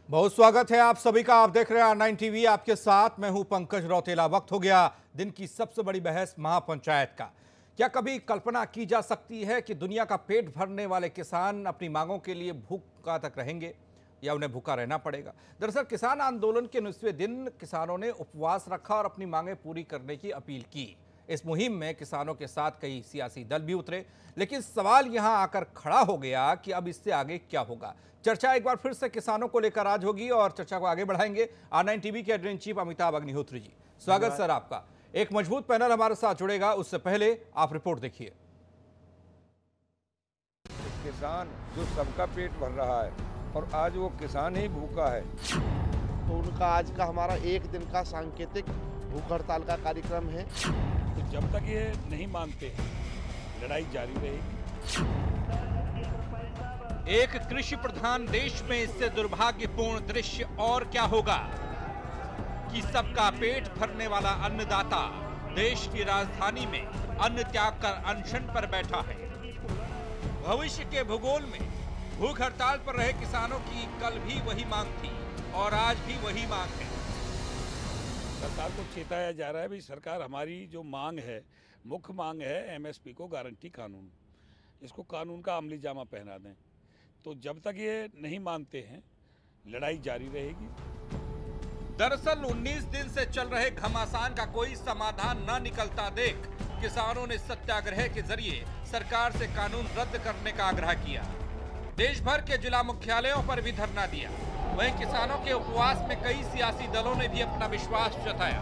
बहुत स्वागत है आप सभी का। आप देख रहे हैं R9 टीवी। आपके साथ मैं हूं पंकज रौतेला। वक्त हो गया दिन की सबसे बड़ी बहस महापंचायत का। क्या कभी कल्पना की जा सकती है कि दुनिया का पेट भरने वाले किसान अपनी मांगों के लिए भूखा तक रहेंगे या उन्हें भूखा रहना पड़ेगा? दरअसल किसान आंदोलन के 19वें दिन किसानों ने उपवास रखा और अपनी मांगें पूरी करने की अपील की। इस मुहिम में किसानों के साथ कई सियासी दल भी उतरे, लेकिन सवाल यहां आकर खड़ा हो गया कि अब इससे आगे क्या होगा। चर्चा एक बार फिर से किसानों को लेकर आज होगी और चर्चा को आगे बढ़ाएंगे R9 टीवी के editor in chief Amitabh Agnihotri ji. स्वागत सर आपका। एक मजबूत पैनल हमारे साथ जुड़ेगा, उससे पहले आप रिपोर्ट देखिए। किसान जो सबका पेट भर रहा है और आज वो किसान ही भूखा है, तो उनका आज का हमारा एक दिन का सांकेतिक भूख हड़ताल का कार्यक्रम है। तो जब तक ये नहीं मानते लड़ाई जारी रहेगी। एक कृषि प्रधान देश में इससे दुर्भाग्यपूर्ण दृश्य और क्या होगा कि सबका पेट भरने वाला अन्नदाता देश की राजधानी में अन्न त्याग कर अनशन पर बैठा है। भविष्य के भूगोल में भूख हड़ताल पर रहे किसानों की कल भी वही मांग थी और आज भी वही मांग है। सरकार को चेताया जा रहा है भाई, सरकार हमारी जो मांग है, मुख्य मांग है MSP को गारंटी कानून, इसको कानून का अमली जामा पहना दें। तो जब तक ये नहीं मानते हैं लड़ाई जारी रहेगी। दरअसल 19 दिन से चल रहे घमासान का कोई समाधान न निकलता देख किसानों ने सत्याग्रह के जरिए सरकार से कानून रद्द करने का आग्रह किया। देश भर के जिला मुख्यालयों पर भी धरना दिया। वहीं किसानों के उपवास में कई सियासी दलों ने भी अपना विश्वास जताया।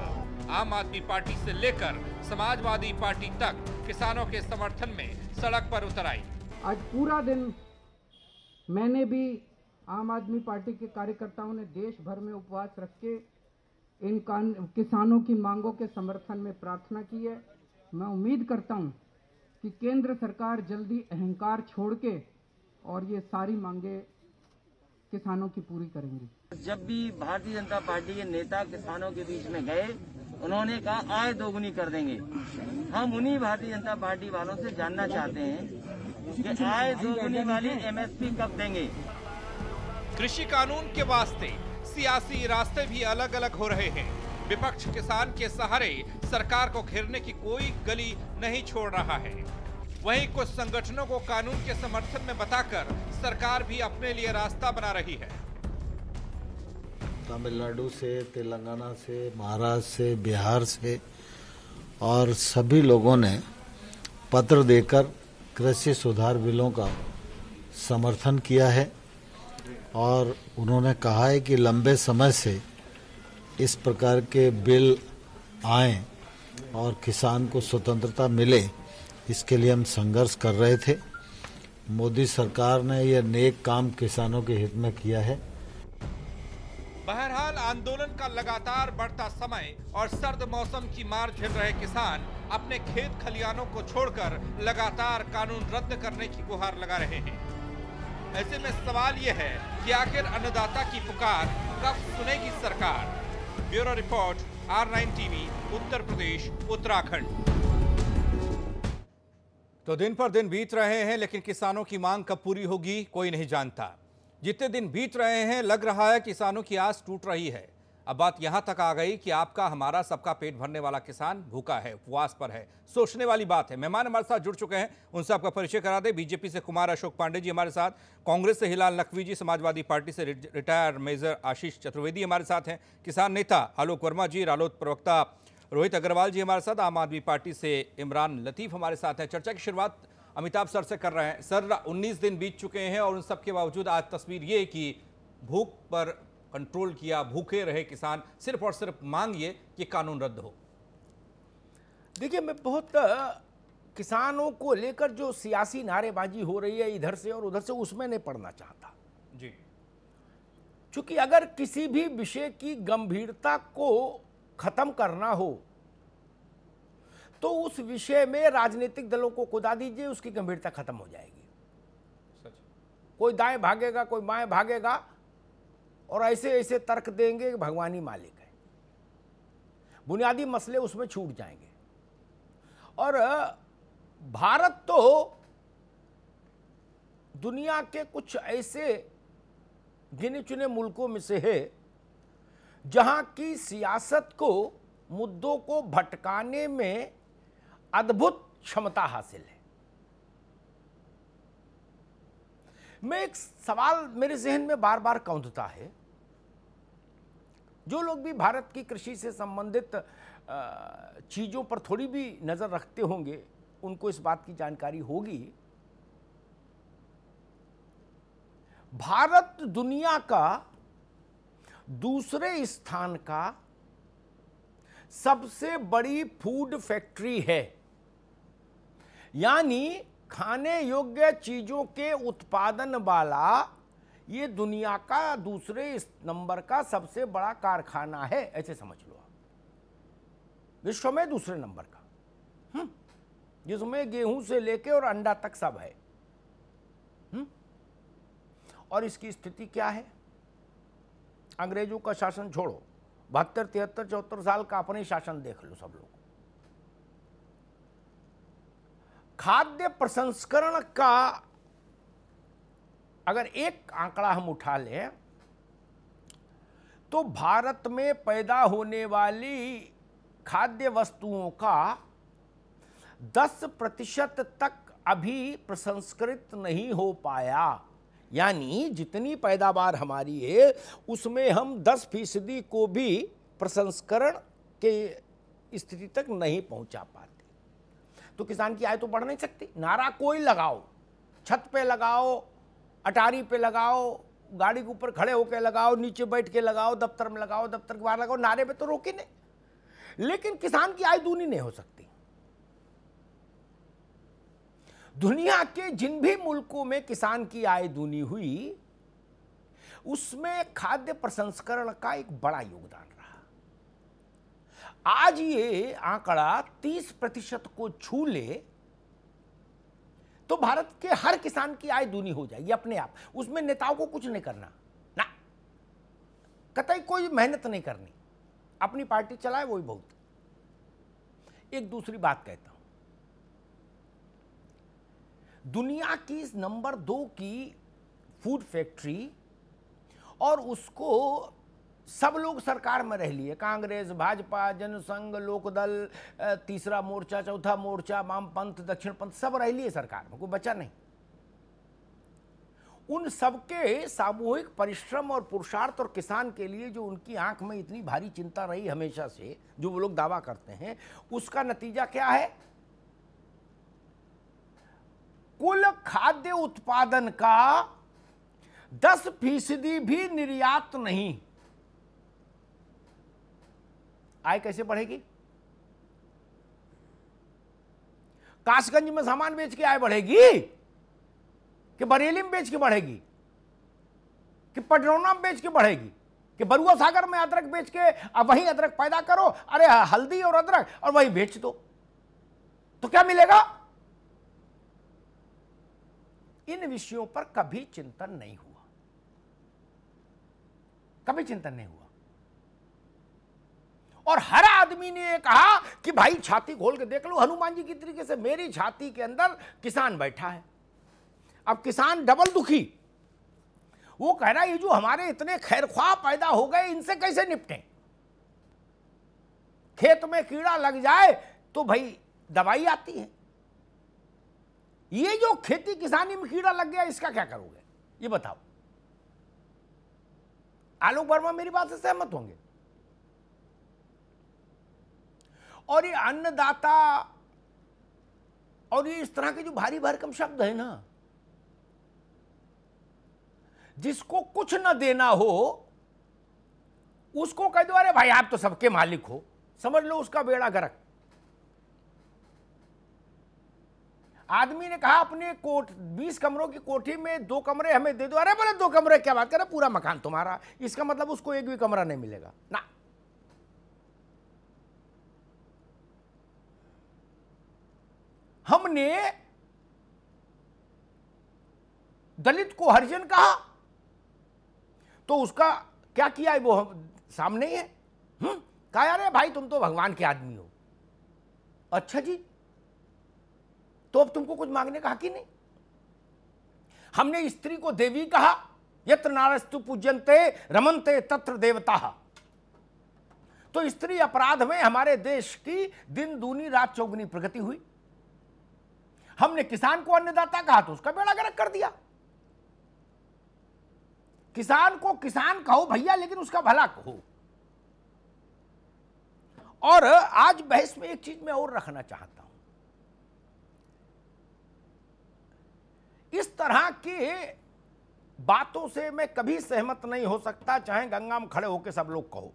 आम आदमी पार्टी से लेकर समाजवादी पार्टी तक किसानों के समर्थन में सड़क पर उतर आई। आज पूरा दिन मैंने भी, आम आदमी पार्टी के कार्यकर्ताओं ने देश भर में उपवास रख के इन किसानों की मांगों के समर्थन में प्रार्थना की है। मैं उम्मीद करता हूं कि केंद्र सरकार जल्दी अहंकार छोड़ के और ये सारी मांगे किसानों की पूरी करेंगी। जब भी भारतीय जनता पार्टी के नेता किसानों के बीच में गए, उन्होंने कहा आय दोगुनी कर देंगे। हम उन्हीं भारतीय जनता पार्टी वालों से जानना चाहते हैं कि आय दोगुनी वाली MSP कब देंगे। कृषि कानून के वास्ते सियासी रास्ते भी अलग अलग हो रहे हैं। विपक्ष किसान के सहारे सरकार को घेरने की कोई गली नहीं छोड़ रहा है। वहीं कुछ संगठनों को कानून के समर्थन में बताकर सरकार भी अपने लिए रास्ता बना रही है। तमिलनाडु से, तेलंगाना से, महाराष्ट्र से, बिहार से और सभी लोगों ने पत्र देकर कृषि सुधार बिलों का समर्थन किया है और उन्होंने कहा है कि लंबे समय से इस प्रकार के बिल आए और किसान को स्वतंत्रता मिले, इसके लिए हम संघर्ष कर रहे थे। मोदी सरकार ने यह नेक काम किसानों के हित में किया है। बहरहाल आंदोलन का लगातार बढ़ता समय और सर्द मौसम की मार झेल रहे किसान अपने खेत खलियानों को छोड़कर लगातार कानून रद्द करने की गुहार लगा रहे हैं। ऐसे में सवाल यह है कि आखिर अन्नदाता की पुकार कब सुनेगी सरकार? Bureau report R9 TV, Uttar Pradesh, Uttarakhand. तो दिन पर दिन बीत रहे हैं, लेकिन किसानों की मांग कब पूरी होगी कोई नहीं जानता। जितने दिन बीत रहे हैं लग रहा है किसानों की आस टूट रही है। अब बात यहां तक आ गई कि आपका हमारा सबका पेट भरने वाला किसान भूखा है, उपवास पर है। सोचने वाली बात है। मेहमान हमारे साथ जुड़ चुके हैं, उनसे आपका परिचय करा दे। बीजेपी से कुमार अशोक पांडे जी हमारे साथ, कांग्रेस से हिलाल नकवी जी, समाजवादी पार्टी से रिटायर्ड मेजर आशीष चतुर्वेदी हमारे साथ हैं, किसान नेता आलोक वर्मा जी, रालोद प्रवक्ता रोहित अग्रवाल जी हमारे साथ, आम आदमी पार्टी से इमरान लतीफ हमारे साथ हैं। चर्चा की शुरुआत अमिताभ सर से कर रहे हैं। सर, 19 दिन बीत चुके हैं और उन सब के बावजूद आज तस्वीर ये कि भूख पर कंट्रोल किया, भूखे रहे किसान, सिर्फ और सिर्फ मांग ये कि कानून रद्द हो। देखिए, मैं बहुत किसानों को लेकर जो सियासी नारेबाजी हो रही है इधर से और उधर से, उसमें नहीं पड़ना चाहता जी। क्योंकि अगर किसी भी विषय की गंभीरता को खत्म करना हो तो उस विषय में राजनीतिक दलों को कुदा दीजिए, उसकी गंभीरता खत्म हो जाएगी। सच। कोई दाएं भागेगा, कोई बाएं भागेगा और ऐसे ऐसे तर्क देंगे कि भगवान ही मालिक है। बुनियादी मसले उसमें छूट जाएंगे। और भारत तो दुनिया के कुछ ऐसे गिने चुने मुल्कों में से है जहां की सियासत को, मुद्दों को भटकाने में अद्भुत क्षमता हासिल है। मैं एक सवाल मेरे जहन में बार बार कौंधता है, जो लोग भी भारत की कृषि से संबंधित चीजों पर थोड़ी भी नजर रखते होंगे उनको इस बात की जानकारी होगी, भारत दुनिया का दूसरे स्थान का सबसे बड़ी फूड फैक्ट्री है, यानी खाने योग्य चीजों के उत्पादन वाला ये दुनिया का दूसरे नंबर का सबसे बड़ा कारखाना है, ऐसे समझ लो आप। विश्व में दूसरे नंबर का, जिसमें गेहूं से लेके और अंडा तक सब है। और इसकी स्थिति क्या है? अंग्रेजों का शासन छोड़ो, 72, 73, 74 साल का अपने शासन देख लो सब लोग। खाद्य प्रसंस्करण का अगर एक आंकड़ा हम उठा लें तो भारत में पैदा होने वाली खाद्य वस्तुओं का 10% तक अभी प्रसंस्कृत नहीं हो पाया, यानी जितनी पैदावार हमारी है उसमें हम 10% को भी प्रसंस्करण के स्थिति तक नहीं पहुंचा पाते। तो किसान की आय तो बढ़ नहीं सकती। नारा कोई लगाओ, छत पे लगाओ, अटारी पे लगाओ, गाड़ी के ऊपर खड़े होकर लगाओ, नीचे बैठ के लगाओ, दफ्तर में लगाओ, दफ्तर के बाहर लगाओ, नारे पे तो रोके नहीं, लेकिन किसान की आय दूनी नहीं हो सकती। दुनिया के जिन भी मुल्कों में किसान की आय दूनी हुई उसमें खाद्य प्रसंस्करण का एक बड़ा योगदान रहा। आज ये आंकड़ा 30% को छू ले तो भारत के हर किसान की आय दूनी हो जाएगी अपने आप। उसमें नेताओं को कुछ नहीं करना ना, कतई कोई मेहनत नहीं करनी, अपनी पार्टी चलाए वही बहुत। एक दूसरी बात कहता हूं, दुनिया की नंबर 2 की फूड फैक्ट्री, और उसको सब लोग सरकार में रह लिए, कांग्रेस, भाजपा, जनसंघ, लोकदल, तीसरा मोर्चा, चौथा मोर्चा, वामपंथ, दक्षिणपंथ, सब रह लिए सरकार में, कोई बचा नहीं। उन सबके सामूहिक परिश्रम और पुरुषार्थ और किसान के लिए जो उनकी आंख में इतनी भारी चिंता रही हमेशा से, जो वो लोग दावा करते हैं, उसका नतीजा क्या है? कुल खाद्य उत्पादन का 10% भी निर्यात नहीं। आय कैसे बढ़ेगी? कासगंज में सामान बेच के आय बढ़ेगी कि बरेली में बेच के बढ़ेगी कि पटरौना में बेच के बढ़ेगी कि बरुआ सागर में अदरक बेच के अब वहीं अदरक पैदा करो, अरे हल्दी और अदरक और वहीं बेच दो, तो क्या मिलेगा? इन विषयों पर कभी चिंतन नहीं हुआ, कभी चिंतन नहीं हुआ। और हर आदमी ने ये कहा कि भाई छाती खोल के देख लो, हनुमान जी की तरीके से मेरी छाती के अंदर किसान बैठा है। अब किसान डबल दुखी, वो कह रहा है ये जो हमारे इतने खैरख्वाह पैदा हो गए इनसे कैसे निपटें? खेत में कीड़ा लग जाए तो भाई दवाई आती है, ये जो खेती किसानी में कीड़ा लग गया इसका क्या करोगे ये बताओ। आलोक वर्मा मेरी बात से सहमत होंगे। और ये अन्नदाता और ये इस तरह के जो भारी भरकम शब्द है ना, जिसको कुछ न देना हो उसको कह दो अरे भाई आप तो सबके मालिक हो, समझ लो उसका बेड़ा गर्क। आदमी ने कहा अपने 20 कमरों की कोठी में 2 कमरे हमें दे दो, अरे बोले 2 कमरे क्या बात कर रहे, पूरा मकान तुम्हारा, इसका मतलब उसको एक भी कमरा नहीं मिलेगा ना। हमने दलित को हरिजन कहा तो उसका क्या किया है वो सामने ही है। कहा अरे भाई तुम तो भगवान के आदमी हो। अच्छा जी, तो अब तुमको कुछ मांगने का हक ही नहीं। हमने स्त्री को देवी कहा यत्र नारस्तु पूज्यन्ते रमन्ते तत्र देवताः। तो स्त्री अपराध में हमारे देश की दिन दूनी रात चौगुनी प्रगति हुई। हमने किसान को अन्नदाता कहा तो उसका बेड़ा गर्क कर दिया। किसान को किसान कहो भैया, लेकिन उसका भला कहो। और आज बहस में एक चीज मैं और रखना चाहता हूं, इस तरह की बातों से मैं कभी सहमत नहीं हो सकता, चाहे गंगा में खड़े होकर सब लोग कहो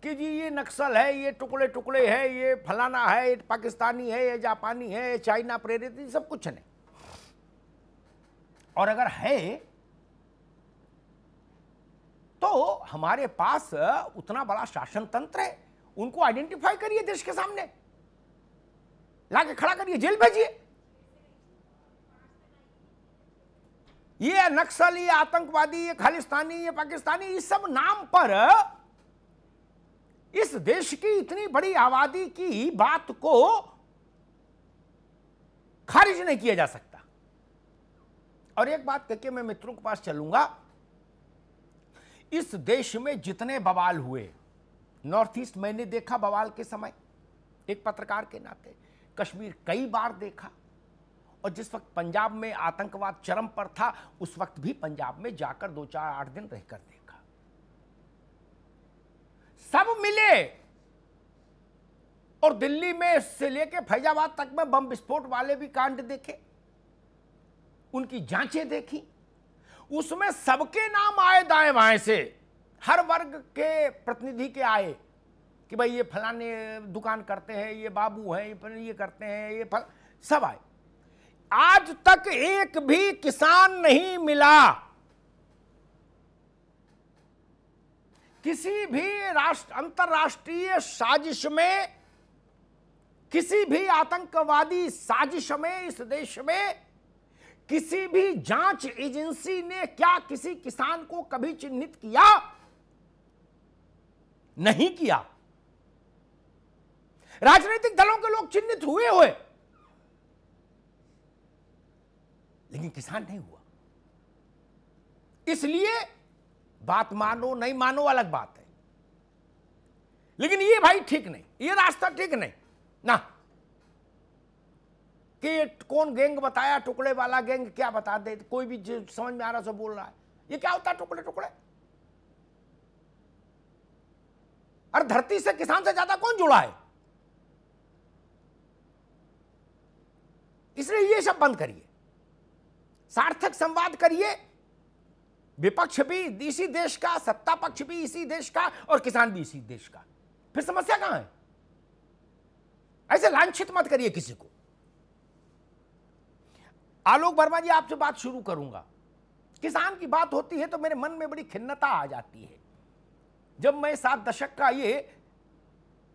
कि जी ये नक्सल है, ये टुकड़े टुकड़े है, ये फलाना है, ये पाकिस्तानी है, ये जापानी है, ये चाइना प्रेरित, ये सब कुछ नहीं। और अगर है तो हमारे पास उतना बड़ा शासन तंत्र है, उनको आइडेंटिफाई करिए, देश के सामने लाके खड़ा करिए, जेल भेजिए। ये नक्सल, ये आतंकवादी, ये खालिस्तानी, ये पाकिस्तानी, इस सब नाम पर इस देश की इतनी बड़ी आबादी की बात को खारिज नहीं किया जा सकता। और एक बात कहके मैं मित्रों के पास चलूंगा, इस देश में जितने बवाल हुए, नॉर्थ ईस्ट मैंने देखा बवाल के समय एक पत्रकार के नाते, कश्मीर कई बार देखा, और जिस वक्त पंजाब में आतंकवाद चरम पर था उस वक्त भी पंजाब में जाकर 2-4-8 दिन रहकर देखा। सब मिले और दिल्ली में से लेके फैजाबाद तक में बम विस्फोट वाले भी कांड देखे, उनकी जांचें देखी, उसमें सबके नाम आए दाएं बाएं से, हर वर्ग के प्रतिनिधि के आए कि भाई ये फलाने दुकान करते हैं, ये बाबू हैं, ये करते हैं, ये सब आए। आज तक एक भी किसान नहीं मिला, किसी भी अंतरराष्ट्रीय साजिश में, किसी भी आतंकवादी साजिश में इस देश में किसी भी जांच एजेंसी ने क्या किसी किसान को कभी चिन्हित किया? नहीं किया। राजनीतिक दलों के लोग चिन्हित हुए, लेकिन किसान नहीं हुआ। इसलिए बात मानो नहीं मानो अलग बात है, लेकिन ये भाई ठीक नहीं, ये रास्ता ठीक नहीं ना। कि कौन गैंग बताया, टुकड़े वाला गैंग क्या बता दे, कोई भी समझ में आ रहा सो बोल रहा है, ये क्या होता है टुकड़े टुकड़े? और धरती से किसान से ज्यादा कौन जुड़ा है? इसलिए ये सब बंद करिए, सार्थक संवाद करिए। विपक्ष भी इसी देश का, सत्ता पक्ष भी इसी देश का, और किसान भी इसी देश का। फिर समस्या कहां है? ऐसे लांछित मत करिए किसी को। आलोक वर्मा जी, आपसे बात शुरू करूंगा। किसान की बात होती है तो मेरे मन में बड़ी खिन्नता आ जाती है जब मैं 7 दशक का ये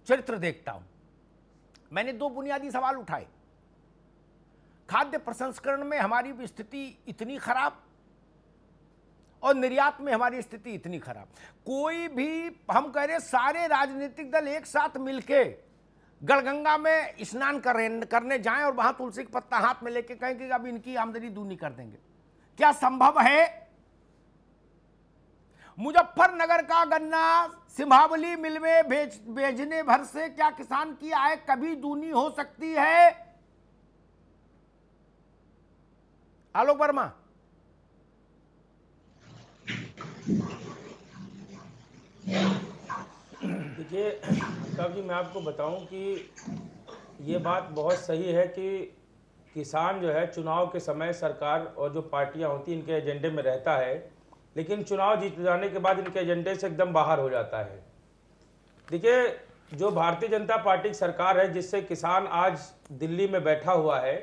चरित्र देखता हूं। मैंने 2 बुनियादी सवाल उठाए। खाद्य प्रसंस्करण में हमारी स्थिति इतनी खराब और निर्यात में हमारी स्थिति इतनी खराब। कोई भी, हम कह रहे सारे राजनीतिक दल एक साथ मिलके गढ़गंगा में स्नान करने जाएं और वहां तुलसी का पत्ता हाथ में लेके कहें कि अब इनकी आमदनी दूनी कर देंगे, क्या संभव है? मुजफ्फरनगर का गन्ना सिंभावली मिल में भेजने भर से क्या किसान की आय कभी दूनी हो सकती है? आलोक वर्मा। देखिए साहब जी, मैं आपको बताऊं कि ये बात बहुत सही है कि किसान जो है चुनाव के समय सरकार और जो पार्टियां होती हैं इनके एजेंडे में रहता है, लेकिन चुनाव जीत जाने के बाद इनके एजेंडे से एकदम बाहर हो जाता है। देखिए, जो भारतीय जनता पार्टी की सरकार है जिससे किसान आज दिल्ली में बैठा हुआ है,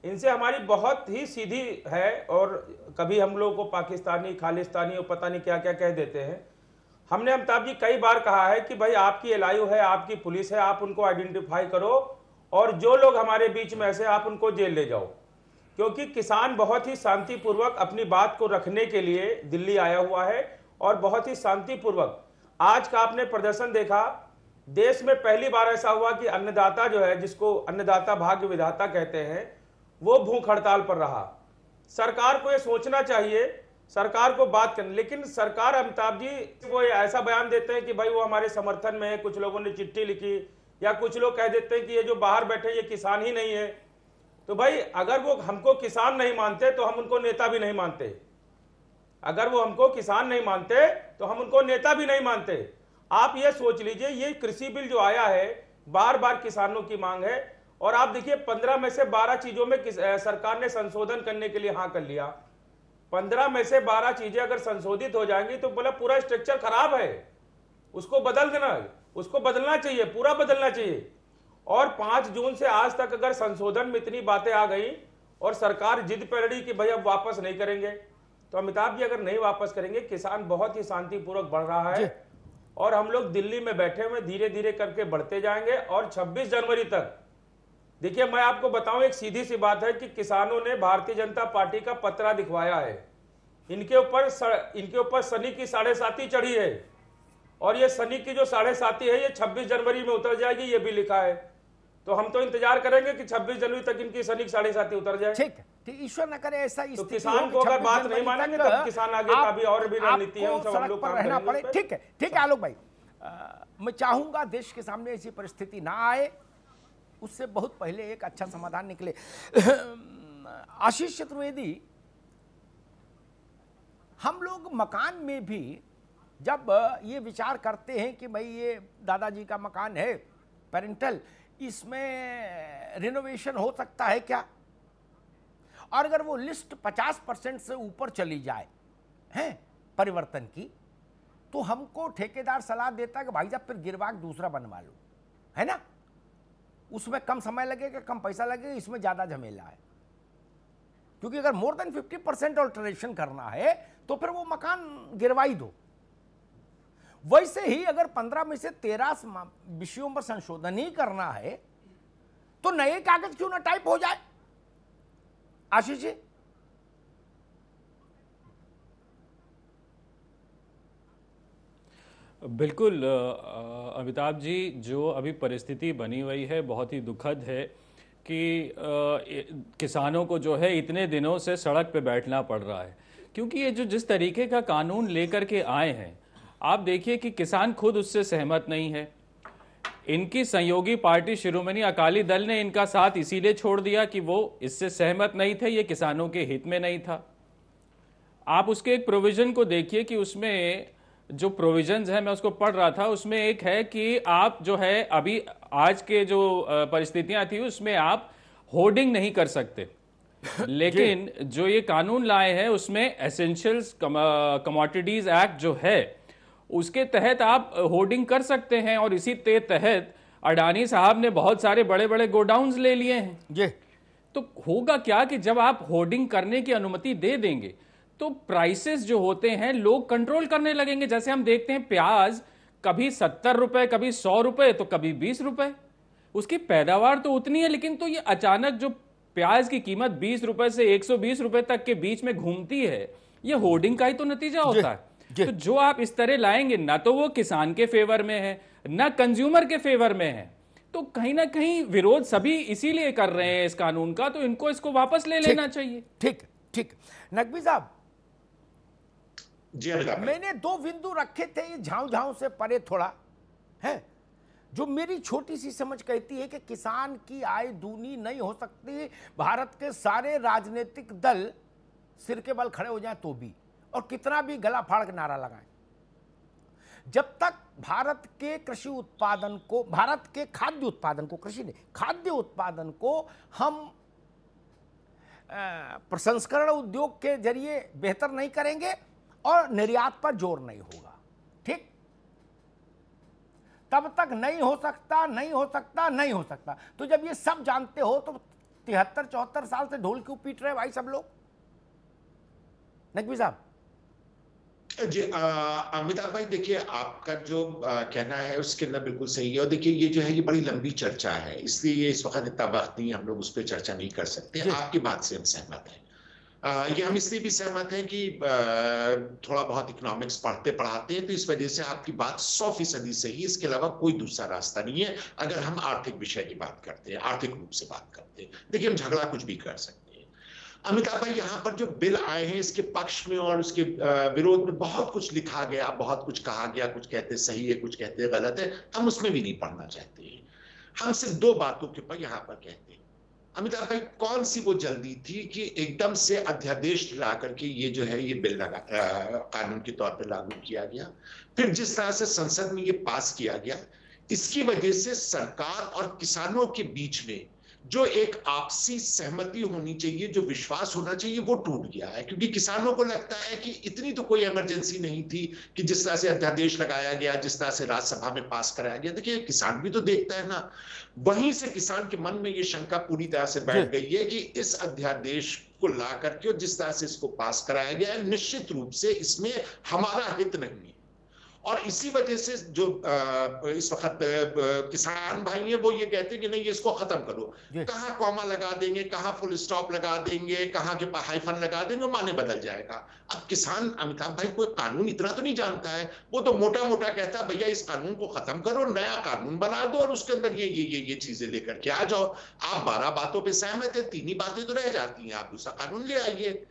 इनसे हमारी बहुत ही सीधी है, और कभी हम लोग को पाकिस्तानी, खालिस्तानी और पता नहीं क्या क्या कह देते हैं। हमने अमिताभ जी कई बार कहा है कि भाई आपकी एलआईयू है, आपकी पुलिस है, आप उनको आइडेंटिफाई करो, और जो लोग हमारे बीच में ऐसे आप उनको जेल ले जाओ, क्योंकि किसान बहुत ही शांतिपूर्वक अपनी बात को रखने के लिए दिल्ली आया हुआ है, और बहुत ही शांतिपूर्वक आज का आपने प्रदर्शन देखा। देश में पहली बार ऐसा हुआ कि अन्नदाता जो है, जिसको अन्नदाता भाग्य विधाता कहते हैं, वो भूख हड़ताल पर रहा। सरकार को ये सोचना चाहिए, सरकार को बात करनी। लेकिन सरकार, अमिताभ जी वो ऐसा बयान देते हैं कि भाई वो हमारे समर्थन में है, कुछ लोगों ने चिट्ठी लिखी, या कुछ लोग कह देते हैं कि ये जो बाहर बैठे ये किसान ही नहीं है। तो भाई अगर वो हमको किसान नहीं मानते तो हम उनको नेता भी नहीं मानते। अगर वो हमको किसान नहीं मानते तो हम उनको नेता भी नहीं मानते। आप ये सोच लीजिए, ये कृषि बिल जो आया है बार बार किसानों की मांग है, और आप देखिए 15 में से 12 चीजों में सरकार ने संशोधन करने के लिए हाँ कर लिया। 15 में से 12 चीजें अगर संशोधित हो जाएंगी तो बोला पूरा स्ट्रक्चर खराब है, उसको बदल देना, उसको बदलना चाहिए, पूरा बदलना चाहिए। और 5 जून से आज तक अगर संशोधन में इतनी बातें आ गई और सरकार जिद पे अड़ी कि भाई अब वापस नहीं करेंगे, तो अमिताभ जी अगर नहीं वापस करेंगे, किसान बहुत ही शांतिपूर्वक बढ़ रहा है और हम लोग दिल्ली में बैठे हुए धीरे धीरे करके बढ़ते जाएंगे। और 26 जनवरी तक देखिए, मैं आपको बताऊं, एक सीधी सी बात है कि किसानों ने भारतीय जनता पार्टी का पत्रा दिखवाया है। इनके ऊपर शनि की 7.5 चढ़ी है, और ये शनि की जो 7.5 है ये 26 जनवरी में उतर जाएगी, ये भी लिखा है। तो हम तो इंतजार करेंगे कि 26 जनवरी तक इनकी शनि की 7.5 उतर जाए। ठीक, ईश्वर न करे ऐसा। तो किसान को अगर बात नहीं मानेंगे तब किसान आगे का भी और भी रणनीति है, उन सब हम लोग रहना पड़े। ठीक है आलोक भाई, मैं चाहूंगा देश के सामने ऐसी परिस्थिति ना आए, उससे बहुत पहले एक अच्छा समाधान निकले। आशीष चतुर्वेदी, हम लोग मकान में भी जब ये विचार करते हैं कि भाई ये दादाजी का मकान है पेरेंटल, इसमें रिनोवेशन हो सकता है क्या, और अगर वो लिस्ट 50% से ऊपर चली जाए हैं परिवर्तन की, तो हमको ठेकेदार सलाह देता है कि भाई साहब फिर गिरवाक दूसरा बनवा लो, है ना। उसमें कम समय लगेगा, कम पैसा लगेगा, इसमें ज़्यादा झमेला है। क्योंकि अगर मोर देन 50% ऑल्टरेशन करना है तो फिर वो मकान गिरवाई दो। वैसे ही अगर 15 में से 13 विषयों पर संशोधन ही करना है तो नए कागज क्यों ना टाइप हो जाए। आशीष जी, बिल्कुल अमिताभ जी, जो अभी परिस्थिति बनी हुई है बहुत ही दुखद है कि किसानों को जो है इतने दिनों से सड़क पे बैठना पड़ रहा है, क्योंकि ये जो जिस तरीके का कानून लेकर के आए हैं, आप देखिए कि किसान खुद उससे सहमत नहीं है। इनकी सहयोगी पार्टी शिरोमणि अकाली दल ने इनका साथ इसीलिए छोड़ दिया कि वो इससे सहमत नहीं थे, ये किसानों के हित में नहीं था। आप उसके एक प्रोविजन को देखिए कि उसमें जो प्रोविजंस है, मैं उसको पढ़ रहा था, उसमें एक है कि आप जो है अभी आज के जो परिस्थितियां थी उसमें आप होर्डिंग नहीं कर सकते, लेकिन जो ये कानून लाए हैं उसमें एसेंशियल्स कमोडिटीज एक्ट जो है उसके तहत आप होर्डिंग कर सकते हैं। और इसी के तहत अडानी साहब ने बहुत सारे बड़े बड़े गोडाउन्स ले लिए हैं। तो होगा क्या कि जब आप होर्डिंग करने की अनुमति दे देंगे तो प्राइसेस जो होते हैं लोग कंट्रोल करने लगेंगे। जैसे हम देखते हैं प्याज कभी 70 रुपए, कभी 100 रुपए, तो कभी 20 रुपए, उसकी पैदावार तो उतनी है, लेकिन तो ये अचानक जो प्याज की कीमत 20 रुपए से 120 रुपए तक के बीच में घूमती है, ये होर्डिंग का ही तो नतीजा होता है। तो जो आप इस तरह लाएंगे, ना तो वो किसान के फेवर में है ना कंज्यूमर के फेवर में है, तो कहीं ना कहीं विरोध सभी इसीलिए कर रहे हैं इस कानून का, तो इनको इसको वापस ले लेना चाहिए। ठीक नकवी साहब जी, मैंने 2 बिंदु रखे थे, ये झांव से परे थोड़ा है, जो मेरी छोटी सी समझ कहती है कि किसान की आय दूनी नहीं हो सकती, भारत के सारे राजनीतिक दल सिर के बल खड़े हो जाएं तो भी, और कितना भी गला फाड़ के नारा लगाएं, जब तक भारत के कृषि उत्पादन को, भारत के खाद्य उत्पादन को, कृषि नहीं खाद्य उत्पादन को हम प्रसंस्करण उद्योग के जरिए बेहतर नहीं करेंगे और निर्यात पर जोर नहीं होगा, ठीक, तब तक नहीं हो सकता। तो जब ये सब जानते हो तो 73-74 साल से ढोल क्यों पीट रहे भाई सब लोग। नकवी साहब जी, अमिताभ भाई, देखिए आपका जो कहना है उसके अंदर बिल्कुल सही है। और देखिए ये जो है ये बड़ी लंबी चर्चा है, इसलिए इस वक्त इतना वक्त नहीं, हम लोग उस पर चर्चा नहीं कर सकते। आपकी बात से हम सहमत हैं। ये हम इसलिए भी सहमत हैं कि थोड़ा बहुत इकोनॉमिक्स पढ़ते पढ़ाते हैं, तो इस वजह से आपकी बात 100% सही, इसके अलावा कोई दूसरा रास्ता नहीं है। अगर हम आर्थिक विषय की बात करते हैं, आर्थिक रूप से बात करते हैं, देखिए हम झगड़ा कुछ भी कर सकते हैं। अमिताभ भाई, यहाँ पर जो बिल आए हैं इसके पक्ष में और उसके विरोध में बहुत कुछ लिखा गया, बहुत कुछ कहा गया, कुछ कहते सही है, कुछ कहते गलत है। हम उसमें भी नहीं पढ़ना चाहते। हम सिर्फ दो बातों के ऊपर यहाँ पर कहते हैं। अमिताभ भाई, कौन सी वो जल्दी थी कि एकदम से अध्यादेश ला करके ये जो है ये बिल कानून के तौर पर लागू किया गया, फिर जिस तरह से संसद में ये पास किया गया, इसकी वजह से सरकार और किसानों के बीच में जो एक आपसी सहमति होनी चाहिए, जो विश्वास होना चाहिए, वो टूट गया है। क्योंकि किसानों को लगता है कि इतनी तो कोई इमरजेंसी नहीं थी कि जिस तरह से अध्यादेश लगाया गया, जिस तरह से राज्यसभा में पास कराया गया। देखिए, किसान भी तो देखता है ना। वहीं से किसान के मन में ये शंका पूरी तरह से बैठ गई है कि इस अध्यादेश को ला करके जिस तरह से इसको पास कराया गया है, निश्चित रूप से इसमें हमारा हित नहीं है। और इसी वजह से जो इस वक्त किसान भाई हैं वो ये कहते हैं कि नहीं, इसको खत्म करो। कहाँ कॉमा लगा देंगे, कहाँ फुल स्टॉप लगा देंगे, कहाँ के हाइफन लगा देंगे, माने बदल जाएगा। अब किसान, अमिताभ भाई, कोई कानून इतना तो नहीं जानता है। वो तो मोटा मोटा कहता है भैया इस कानून को खत्म करो, नया कानून बना दो और उसके अंदर ये चीजें लेकर के आ जाओ। आप 12 बातों पर सहमत है, 3 ही बातें तो रह जाती हैं, आप दूसरा कानून ले आइए।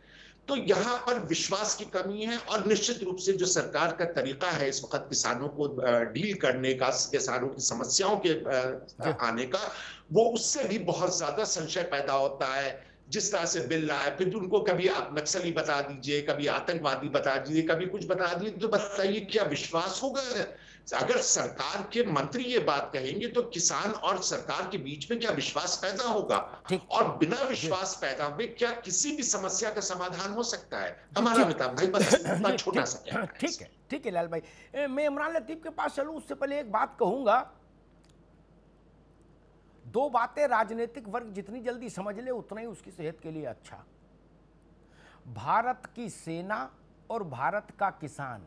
तो यहाँ पर विश्वास की कमी है। और निश्चित रूप से जो सरकार का तरीका है इस वक्त किसानों को डील करने का, किसानों की समस्याओं के आने का, वो उससे भी बहुत ज्यादा संशय पैदा होता है। जिस तरह से बिल लाए, फिर उनको कभी आप नक्सली बता दीजिए, कभी आतंकवादी बता दीजिए, कभी कुछ बता दीजिए, तो बताइए क्या विश्वास होगा? अगर सरकार के मंत्री ये बात कहेंगे तो किसान और सरकार के बीच में क्या विश्वास पैदा होगा? और बिना विश्वास पैदा हुए क्या किसी भी समस्या का समाधान हो सकता है? हमारा अमिताभ भाई बस छोटा सा। ठीक है लाल भाई, मैं इमरान लतीफ के पास चलूं उससे पहले एक बात कहूंगा। 2 बातें राजनीतिक वर्ग जितनी जल्दी समझ ले उतना ही उसकी सेहत के लिए अच्छा। भारत की सेना और भारत का किसान,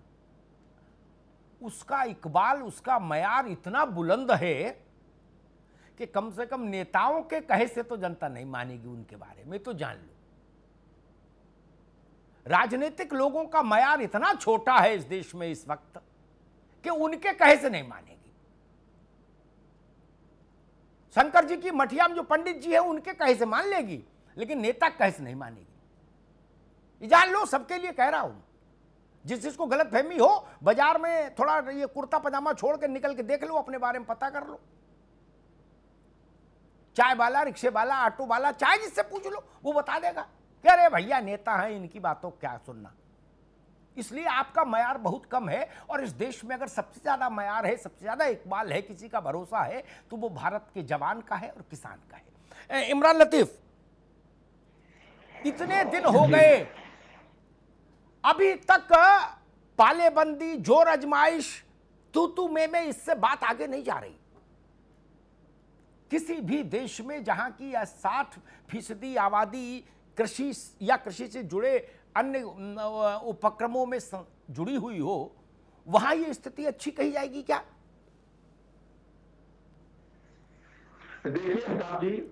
उसका इकबाल, उसका मयार इतना बुलंद है कि कम से कम नेताओं के कहे से तो जनता नहीं मानेगी उनके बारे में, तो जान लो। राजनीतिक लोगों का मयार इतना छोटा है इस देश में इस वक्त कि उनके कहे से नहीं मानेगी। शंकर जी की मठिया में जो पंडित जी है उनके कहे से मान लेगी, लेकिन नेता कहे से नहीं मानेगी। जान लो, सबके लिए कह रहा हूं। जिस जिसको गलत फहमी हो, बाजार में थोड़ा ये कुर्ता पजामा छोड़ के निकल के देख लो, अपने बारे में पता कर लो। चाय वाला, रिक्शे वाला, ऑटो वाला, चाय जिससे पूछ लो, वो बता देगा कि अरे भैया नेता हैं, इनकी बातों क्या सुनना। इसलिए आपका मयार बहुत कम है। और इस देश में अगर सबसे ज्यादा मयार है, सबसे ज्यादा इकबाल है, किसी का भरोसा है, तो वो भारत के जवान का है और किसान का है। इमरान लतीफ, इतने दिन हो गए, अभी तक पालेबंदी, जोर अजमाइश, तू में इससे बात आगे नहीं जा रही। किसी भी देश में जहां की 60% आबादी कृषि या कृषि से जुड़े अन्य उपक्रमों में जुड़ी हुई हो, वहां ये स्थिति अच्छी कही जाएगी क्या? देखिए साहब जी,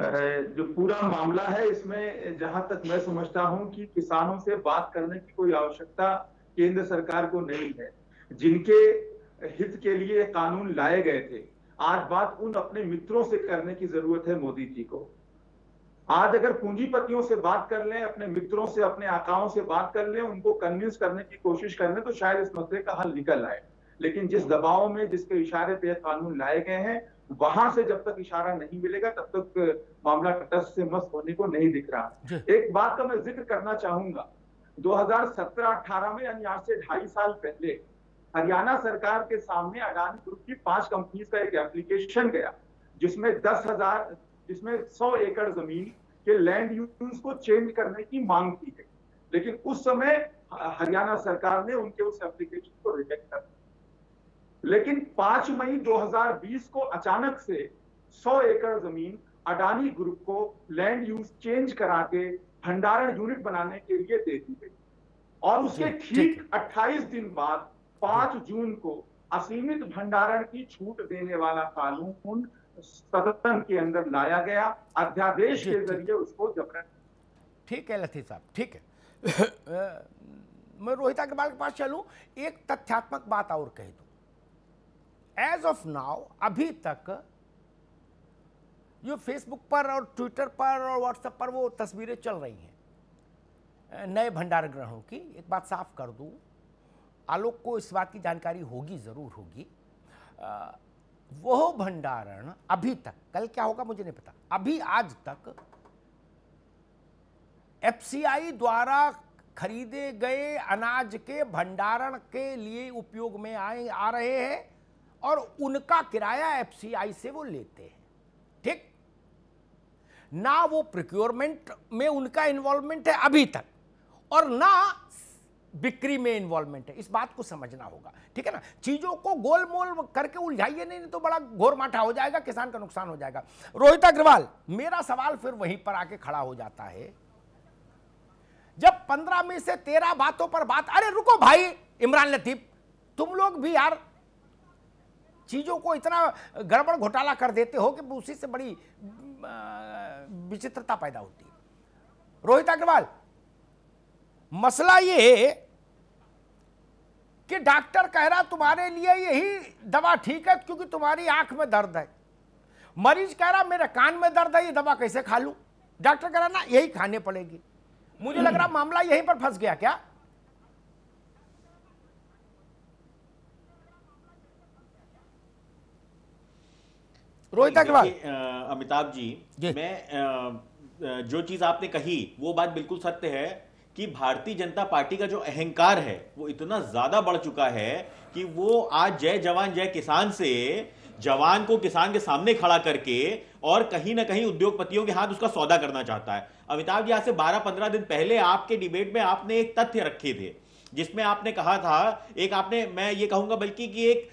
जो पूरा मामला है इसमें जहां तक मैं समझता हूं कि किसानों से बात करने की कोई आवश्यकता केंद्र सरकार को नहीं है। जिनके हित के लिए कानून लाए गए थे, आज बात उन अपने मित्रों से करने की जरूरत है मोदी जी को। आज अगर पूंजीपतियों से बात कर लें, अपने मित्रों से, अपने आकाओं से बात कर लें, उनको कन्विंस करने की कोशिश कर लें, तो शायद इस मसले का हल निकल आए। लेकिन जिस दबाव में, जिसके इशारे पे कानून लाए गए हैं, वहां से जब तक इशारा नहीं मिलेगा तब तक मामला टस से मस होने को नहीं दिख रहा। एक बात का मैं जिक्र करना चाहूंगा, 2017-18 में, यानी आज से 2.5 साल पहले, हरियाणा सरकार के सामने अडानी ग्रुप की 5 कंपनीज का एक एप्लीकेशन गया, जिसमें 100 एकड़ जमीन के लैंड यूज को चेंज करने की मांग की गई। लेकिन उस समय हरियाणा सरकार ने उनके उस एप्लीकेशन को रिजेक्ट कर दिया। लेकिन 5 मई 2020 को अचानक से 100 एकड़ जमीन अडानी ग्रुप को लैंड यूज चेंज करा के भंडारण यूनिट बनाने के लिए दे दी गई। और उसके ठीक 28 दिन बाद 5 जून को असीमित भंडारण की छूट देने वाला कानून सदन के अंदर लाया गया, अध्यादेश के जरिए उसको जबरन। ठीक है लतीफ साहब, ठीक है। मैं रोहित अग्रवाल के पास चलूं, एक तथ्यात्मक बात और कह दूं। एज ऑफ नाउ, अभी तक जो फेसबुक पर और ट्विटर पर और व्हाट्सएप पर वो तस्वीरें चल रही हैं नए भंडार ग्रहों की, एक बात साफ कर दूं, आलोक को इस बात की जानकारी होगी, ज़रूर होगी। वो भंडारण अभी तक, कल क्या होगा मुझे नहीं पता, अभी आज तक एफसीआई द्वारा खरीदे गए अनाज के भंडारण के लिए उपयोग में आ रहे हैं और उनका किराया एफसीआई से वो लेते हैं। ठीक ना, वो प्रोक्योरमेंट में उनका इन्वॉल्वमेंट है अभी तक, और ना बिक्री में इन्वॉल्वमेंट है। इस बात को समझना होगा, ठीक है ना। चीजों को गोल मोल करके उलझाइए नहीं तो बड़ा घोर माठा हो जाएगा, किसान का नुकसान हो जाएगा। रोहित अग्रवाल, मेरा सवाल फिर वहीं पर आके खड़ा हो जाता है, जब 15 में से 13 बातों पर बात, अरे रुको भाई इमरान लतीफ, तुम लोग भी यार चीजों को इतना गड़बड़ घोटाला कर देते हो कि उसी से बड़ी विचित्रता पैदा होती है। रोहित अग्रवाल, मसला ये है कि डॉक्टर कह रहा तुम्हारे लिए यही दवा ठीक है क्योंकि तुम्हारी आंख में दर्द है, मरीज कह रहा मेरे कान में दर्द है, ये दवा कैसे खा लूं, डॉक्टर कह रहा ना यही खाने पड़ेगी। मुझे लग रहा मामला यहीं पर फंस गया क्या? रोहित अग्रवाल। अमिताभ जी, मैं जो चीज आपने कही वो बात बिल्कुल सत्य है कि भारतीय जनता पार्टी का जो अहंकार है वो इतना ज्यादा बढ़ चुका है कि वो आज जय जवान जय किसान से जवान को किसान के सामने खड़ा करके और कहीं ना कहीं उद्योगपतियों के हाथ उसका सौदा करना चाहता है। अमिताभ जी, आज से 12-15 दिन पहले आपके डिबेट में आपने एक तथ्य रखे थे जिसमें आपने कहा था, एक आपने, मैं ये कहूंगा बल्कि कि एक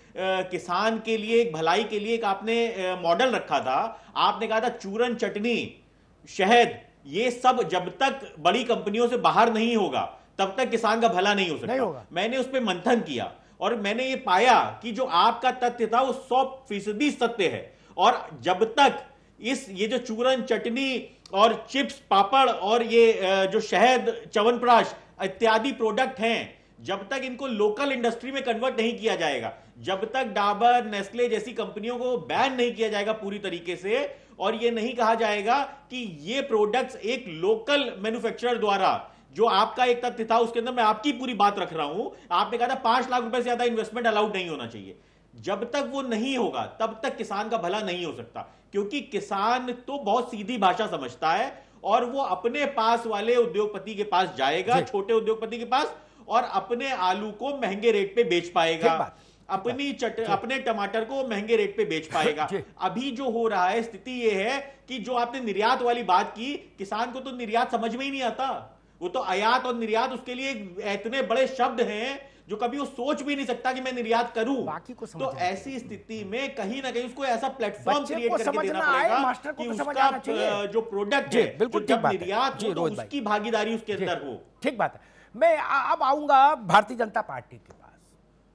किसान के लिए, एक भलाई के लिए एक आपने मॉडल रखा था। आपने कहा था चूरन, चटनी, शहद, ये सब जब तक बड़ी कंपनियों से बाहर नहीं होगा तब तक किसान का भला नहीं हो सकता। मैंने उस पर मंथन किया और मैंने ये पाया कि जो आपका तथ्य था वो 100% सत्य है। और जब तक ये जो चूरन, चटनी और चिप्स, पापड़ और ये जो शहद, च्यवनप्राश इत्यादि प्रोडक्ट हैं, जब तक इनको लोकल इंडस्ट्री में कन्वर्ट नहीं किया जाएगा, जब तक डाबर, नेस्ले जैसी कंपनियों को बैन नहीं किया जाएगा पूरी तरीके से, और ये नहीं कहा जाएगा कि ये प्रोडक्ट्स एक लोकल मैन्युफैक्चरर द्वारा, जो आपका एक तथ्य था उसके अंदर मैं आपकी पूरी बात रख रहा हूं, आपने कहा था 5 लाख रुपए से ज्यादा इन्वेस्टमेंट अलाउड नहीं होना चाहिए। जब तक वो नहीं होगा तब तक किसान का भला नहीं हो सकता, क्योंकि किसान तो बहुत सीधी भाषा समझता है और वो अपने पास वाले उद्योगपति के पास जाएगा, छोटे उद्योगपति के पास, और अपने आलू को महंगे रेट पे बेच पाएगा, अपने टमाटर को महंगे रेट पे बेच पाएगा। अभी जो हो रहा है स्थिति ये है कि जो आपने निर्यात वाली बात की, किसान को तो निर्यात समझ में ही नहीं आता, वो तो आयात और निर्यात उसके लिए इतने बड़े शब्द हैं जो कभी वो सोच भी नहीं सकता कि मैं निर्यात करूं। तो ऐसी स्थिति में कहीं ना कहीं उसको ऐसा प्लेटफॉर्म क्रिएट करके देना पड़ेगा कि उसका जो प्रोडक्ट है, बिल्कुल जब निर्यात हो तो उसकी भागीदारी उसके अंदर हो। ठीक बात है। मैं अब आऊंगा भारतीय जनता पार्टी के पास।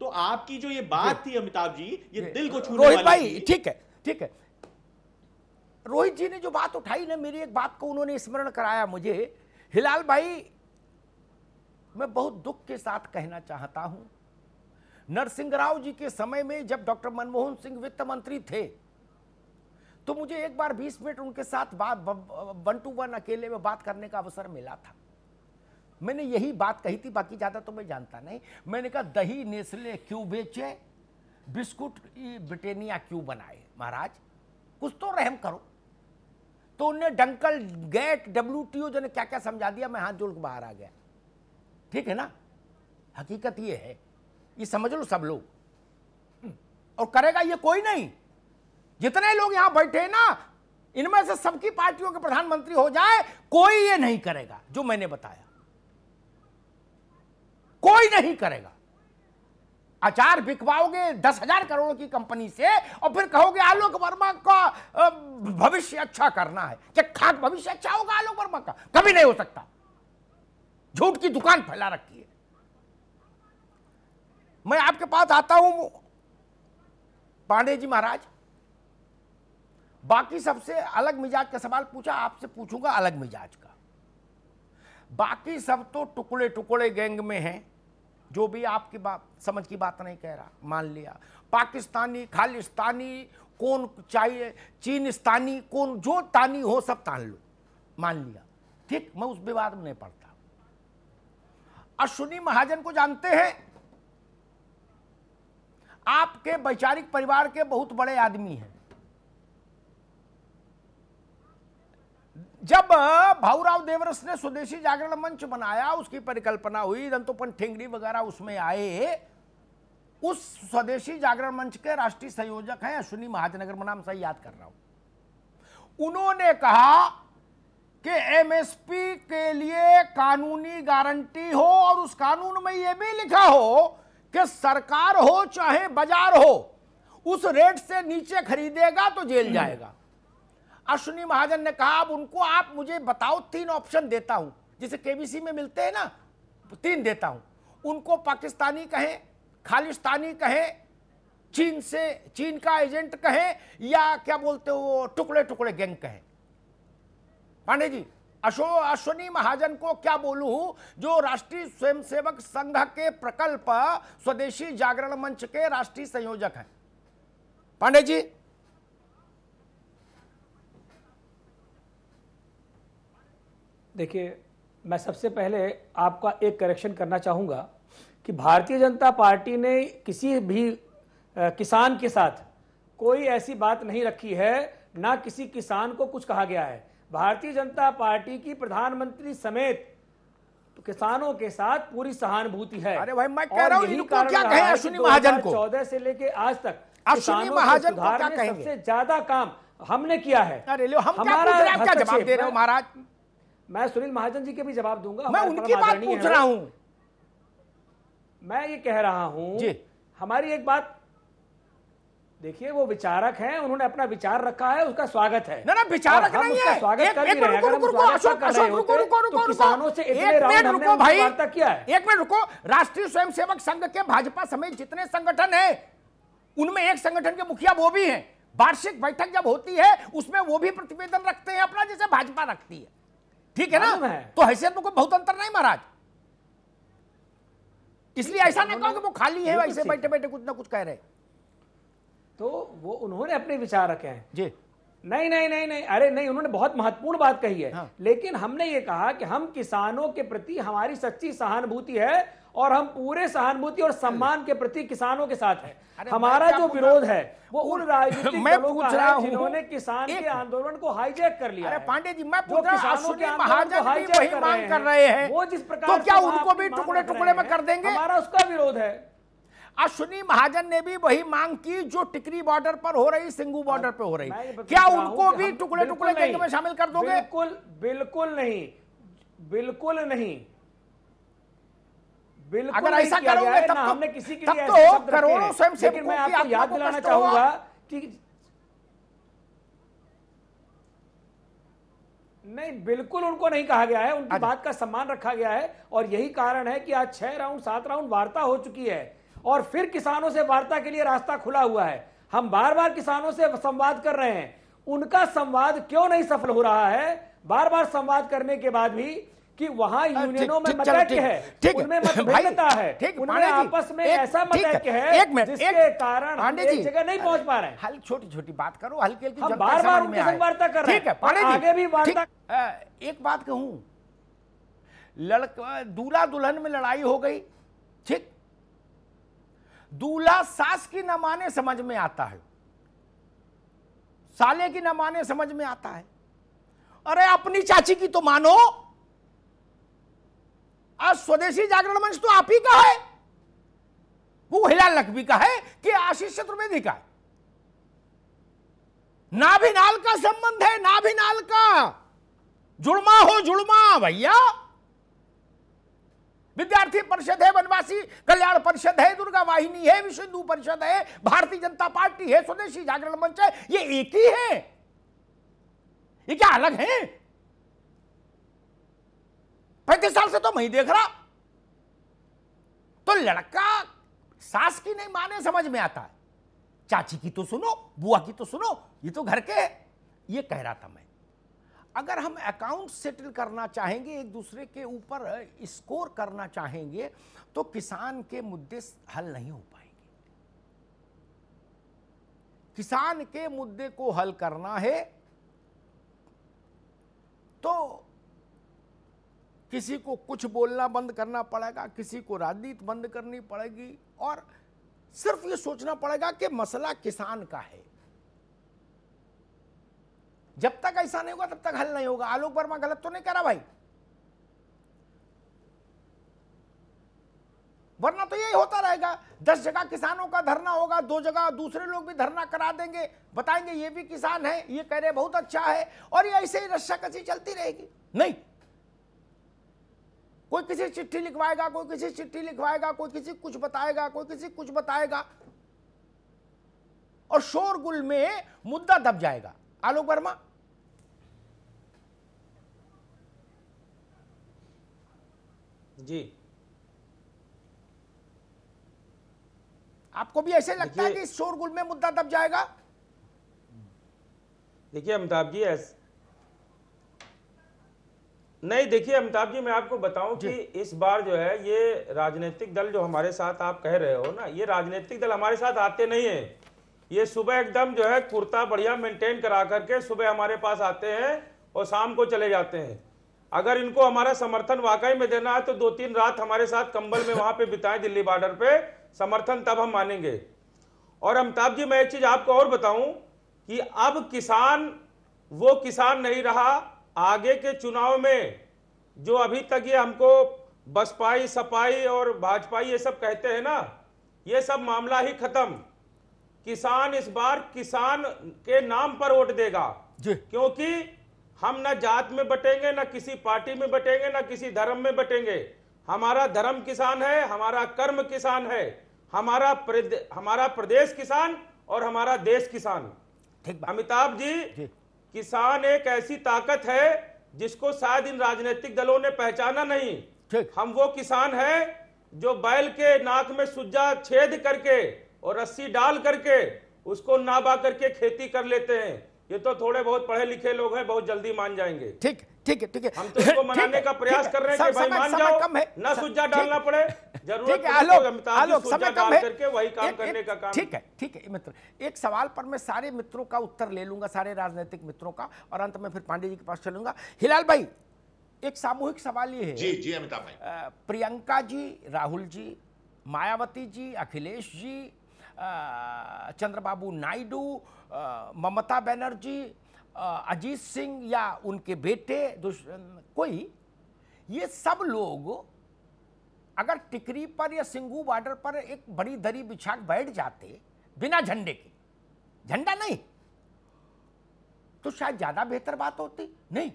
तो आपकी जो ये बात थी अमिताभ जी, ये दिल को छूने रोहित वाली भाई, थी। ठीक है, ठीक है। रोहित जी ने जो बात उठाई ना, मेरी एक बात को उन्होंने स्मरण कराया मुझे। हिलाल भाई, मैं बहुत दुख के साथ कहना चाहता हूं, नरसिंह राव जी के समय में जब डॉक्टर मनमोहन सिंह वित्त मंत्री थे तो मुझे एक बार 20 मिनट उनके साथ 1 to 1 अकेले में बात करने का अवसर मिला था। मैंने यही बात कही थी, बाकी ज्यादा तो मैं जानता नहीं। मैंने कहा दही नेस्ले क्यों बेचे, बिस्कुट ब्रिटानिया क्यों बनाए, महाराज कुछ तो रहम करो। तो उन्हें डंकल गेट WTO जो ने क्या क्या समझा दिया, मैं हाथ जोड़ के बाहर आ गया। ठीक है ना, हकीकत ये है, ये समझ लो सब लोग। और करेगा ये कोई नहीं। जितने लोग यहां बैठे हैं ना, इनमें से सबकी पार्टियों के प्रधानमंत्री हो जाए, कोई ये नहीं करेगा जो मैंने बताया, कोई नहीं करेगा। अचार बिकवाओगे 10,000 करोड़ की कंपनी से और फिर कहोगे आलोक वर्मा का भविष्य अच्छा करना है। क्या खाक भविष्य अच्छा होगा आलोक वर्मा का? कभी नहीं हो सकता। झूठ की दुकान फैला रखी है। मैं आपके पास आता हूं पांडे जी महाराज, बाकी सबसे अलग मिजाज का सवाल पूछा, आपसे पूछूंगा अलग मिजाज का। बाकी सब तो टुकड़े टुकड़े गैंग में हैं, जो भी आपकी बात समझ की बात नहीं कह रहा, मान लिया। पाकिस्तानी, खालिस्तानी, कौन चाहिए चीनिस्तानी, कौन जो तानी हो सब तान लो, मान लिया, ठीक, मैं उस विवाद में नहीं पड़ता। अश्विनी महाजन को जानते हैं, आपके वैचारिक परिवार के बहुत बड़े आदमी हैं। जब भाऊराव देवरस ने स्वदेशी जागरण मंच बनाया, उसकी परिकल्पना हुई, दंतोपंत ठेंगड़ी वगैरह उसमें आए, उस स्वदेशी जागरण मंच के राष्ट्रीय संयोजक हैं अश्विनी महाजन, अगर मैं नाम सही याद कर रहा हूं। उन्होंने कहा कि एमएसपी के लिए कानूनी गारंटी हो और उस कानून में यह भी लिखा हो कि सरकार हो चाहे बाजार हो, उस रेट से नीचे खरीदेगा तो जेल जाएगा। अश्विनी महाजन ने कहा, अब उनको आप मुझे बताओ, 3 ऑप्शन देता हूं, जिसे केबीसी में मिलते हैं ना, 3 देता हूं, उनको पाकिस्तानी कहें, खालिस्तानी कहें, चीन का एजेंट कहें, या क्या बोलते हो टुकड़े टुकड़े गैंग कहें। पांडे जी, अश्विनी महाजन को क्या बोलूं, जो राष्ट्रीय स्वयंसेवक संघ के प्रकल्प स्वदेशी जागरण मंच के राष्ट्रीय संयोजक हैं। पांडे जी, देखिए, मैं सबसे पहले आपका एक करेक्शन करना चाहूंगा कि भारतीय जनता पार्टी ने किसी भी किसान के साथ कोई ऐसी बात नहीं रखी है, ना किसी किसान को कुछ कहा गया है। भारतीय जनता पार्टी की प्रधानमंत्री समेत तो किसानों के साथ पूरी सहानुभूति है। अरे भाई, मैं कह रहा हूं, इनको क्या कहें अश्विनी महाजन को? 2014 से लेके आज तक अश्विनी महाजन को क्या कहेंगे? सबसे ज्यादा काम हमने किया है। अरे लो, हम क्या पूछ रहे हैं, क्या जवाब दे रहे हो महाराज? मैं सुनील महाजन जी के भी जवाब दूंगा, मैं उनकी बात पूछ रहा हूं। मैं ये कह रहा हूं जी, हमारी एक बात देखिए, वो विचारक हैं, उन्होंने अपना विचार रखा है, उसका स्वागत है। ना विचारक नहीं है, स्वागत कर भी रहे हैं। रुको किसानों से इतने राउंड हमने वार्ता किया है। एक मिनट रुको, राष्ट्रीय स्वयंसेवक संघ के भाजपा समेत जितने संगठन हैं, उनमें एक संगठन के मुखिया वो भी हैं। वार्षिक बैठक जब होती है उसमें वो भी प्रतिवेदन रखते हैं अपना, जैसे भाजपा रखती है, ठीक है ना? तो हैसियत में कोई बहुत अंतर नहीं महाराज, इसलिए ऐसा नहीं कहो कि वो खाली है, वैसे बैठे बैठे कुछ ना कुछ कह रहे। तो वो उन्होंने अपने विचार रखे हैं जी। नहीं नहीं नहीं नहीं, अरे नहीं, उन्होंने बहुत महत्वपूर्ण बात कही है। हाँ। लेकिन हमने ये कहा कि हम किसानों के प्रति हमारी सच्ची सहानुभूति है और हम पूरे सहानुभूति और सम्मान के प्रति किसानों के साथ है। हमारा जो विरोध है वो उन राजनीतिक दलों का है जिन्होंने किसान के आंदोलन को हाईजैक कर लिया। अरे पांडे जी, मैं पूछ रहा हूं, महाजन भी वही मांग कर रहे हैं, वो जिस प्रकार तो क्या उनको भी टुकड़े टुकड़े में कर देंगे? हमारा उसका विरोध है। अश्विनी महाजन ने भी वही मांग की जो टिकरी बॉर्डर पर हो रही, सिंगू बॉर्डर पर हो रही, क्या उनको भी टुकड़े टुकड़े गैंग में शामिल कर दोगे? बिल्कुल बिल्कुल नहीं, बिल्कुल नहीं, बिल्कुल। अगर ऐसा करोगे तब हमने किसी के लिए तो करोड़ों स्वयंसेवकों मैं आपको याद दिलाना चाहूंगा कि नहीं, बिल्कुल उनको नहीं कहा गया है, उनकी बात का सम्मान रखा गया है। और यही कारण है कि आज 6 राउंड 7 राउंड वार्ता हो चुकी है और फिर किसानों से वार्ता के लिए रास्ता खुला हुआ है। हम बार बार किसानों से संवाद कर रहे हैं, उनका संवाद क्यों नहीं सफल हो रहा है? बार बार संवाद करने के बाद भी कि वहां यूनियनों में मतैक्य है, उनमें मतभेदता है, उनमें आपस में ऐसा मतैक्य है जिसके कारण हम एक जगह नहीं पहुंच पा रहे हैं। हल्की छोटी छोटी बात करो, हल्की हल्की, हम बार बार उनके संग वार्ता कर रहे हैं, आगे भी वार्ता। एक बात कहूं, दूल्हा दुल्हन में लड़ाई हो गई, ठीक, दूल्हा सास की न माने समझ में आता है, साले की न माने समझ में आता है। अरे अपनी चाची की तो मानो। आज स्वदेशी जागरण मंच तो आप ही का है, वो हिलाल नकवी का है कि आशीष चतुर्वेदी का है? नाभिनाल का संबंध है, नाभिनाल का, जुड़मा हो जुड़मा भैया। विद्यार्थी परिषद है, वनवासी कल्याण परिषद है, दुर्गा वाहिनी है, विश्व हिंदू परिषद है, भारतीय जनता पार्टी है, स्वदेशी जागरण मंच है, ये एक ही है, ये क्या अलग है? 35 साल से तो मैं ही देख रहा। तो लड़का सास की नहीं माने समझ में आता है, चाची की तो सुनो, बुआ की तो सुनो, ये तो घर के है। ये कह रहा था मैं, अगर हम अकाउंट सेटल करना चाहेंगे, एक दूसरे के ऊपर स्कोर करना चाहेंगे, तो किसान के मुद्दे हल नहीं हो पाएंगे। किसान के मुद्दे को हल करना है तो किसी को कुछ बोलना बंद करना पड़ेगा, किसी को राजनीति बंद करनी पड़ेगी और सिर्फ ये सोचना पड़ेगा कि मसला किसान का है। जब तक ऐसा नहीं होगा तब तक हल नहीं होगा। आलोक वर्मा गलत तो नहीं करा भाई, वरना तो यही होता रहेगा। 10 जगह किसानों का धरना होगा, 2 जगह दूसरे लोग भी धरना करा देंगे, बताएंगे ये भी किसान है, ये कह रहे बहुत अच्छा है, और ये ऐसे ही रस्साकसी चलती रहेगी। नहीं, कोई किसी चिट्ठी लिखवाएगा, कोई किसी चिट्ठी लिखवाएगा, कोई किसी कुछ बताएगा, कोई किसी कुछ बताएगा, और शोरगुल में मुद्दा दब जाएगा। आलोक वर्मा, जी, आपको भी ऐसे लगता है कि इस शोरगुल में मुद्दा दब जाएगा? देखिए अमिताभ जी, नहीं, देखिए अमिताभ जी, मैं आपको बताऊं कि इस बार जो है ये राजनीतिक दल जो हमारे साथ आप कह रहे हो ना, ये राजनीतिक दल हमारे साथ आते नहीं है। ये सुबह एकदम जो है कुर्ता बढ़िया मेंटेन करा करके सुबह हमारे पास आते हैं और शाम को चले जाते हैं। अगर इनको हमारा समर्थन वाकई में देना है तो 2-3 रात हमारे साथ कंबल में वहां पे बिताएं दिल्ली बॉर्डर पे, समर्थन तब हम मानेंगे। और अमिताभ जी, मैं एक चीज आपको और बताऊं कि अब किसान वो किसान नहीं रहा। आगे के चुनाव में जो अभी तक ये हमको बसपाई, सपाई और भाजपाई ये सब कहते हैं ना, ये सब मामला ही खत्म। किसान इस बार किसान के नाम पर वोट देगा, क्योंकि हम ना जात में बटेंगे, ना किसी पार्टी में बटेंगे, ना किसी धर्म में बटेंगे। हमारा धर्म किसान है, हमारा कर्म किसान है, हमारा प्रदेश किसान और हमारा देश किसान। अमिताभ जी, किसान एक ऐसी ताकत है जिसको शायद इन राजनीतिक दलों ने पहचाना नहीं। हम वो किसान हैं जो बैल के नाक में सुज्जा छेद करके और रस्सी डाल करके उसको नाबा करके खेती कर लेते हैं। ये तो थोड़े बहुत पढ़े लिखे लोग हैं, बहुत जल्दी मान जाएंगे। ठीक ठीक है, ठीक है, हम तो इसको मनाने का प्रयास कर रहे हैं कि भाई मान जाओ, ना सुज्जा डालना पड़े, जरूरत आलोक समय कम है करके वही काम करने का काम। ठीक है, ठीक है मित्र, एक सवाल पर मैं सारे मित्रों का उत्तर ले लूंगा, सारे राजनीतिक मित्रों का, और अंत में फिर पांडे जी के पास चलूंगा। हिलाल भाई, एक सामूहिक सवाल ये है। जी जी अमिताभ भाई। प्रियंका जी, राहुल जी, मायावती जी, अखिलेश जी, चंद्रबाबू नायडू, ममता बनर्जी, अजीत सिंह या उनके बेटे कोई, ये सब लोग अगर टिकरी पर या सिंगू बॉर्डर पर एक बड़ी दरी बिछा बैठ जाते बिना झंडे के, झंडा नहीं, तो शायद ज्यादा बेहतर बात होती। नहीं,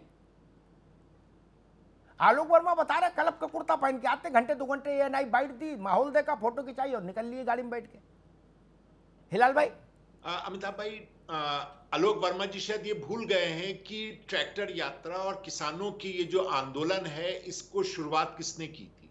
आलोक वर्मा बता रहे क्लब का कुर्ता पहन के आते, घंटे 2 घंटे ये नहीं बाइट दी, माहौल देखा, फोटो खिंचाई और निकल लिए गाड़ी में बैठ के। हिलाल भाई। अमिताभ भाई, आलोक वर्मा जी शायद ये भूल गए हैं कि ट्रैक्टर यात्रा और किसानों की ये जो आंदोलन है, इसको शुरुआत किसने की थी?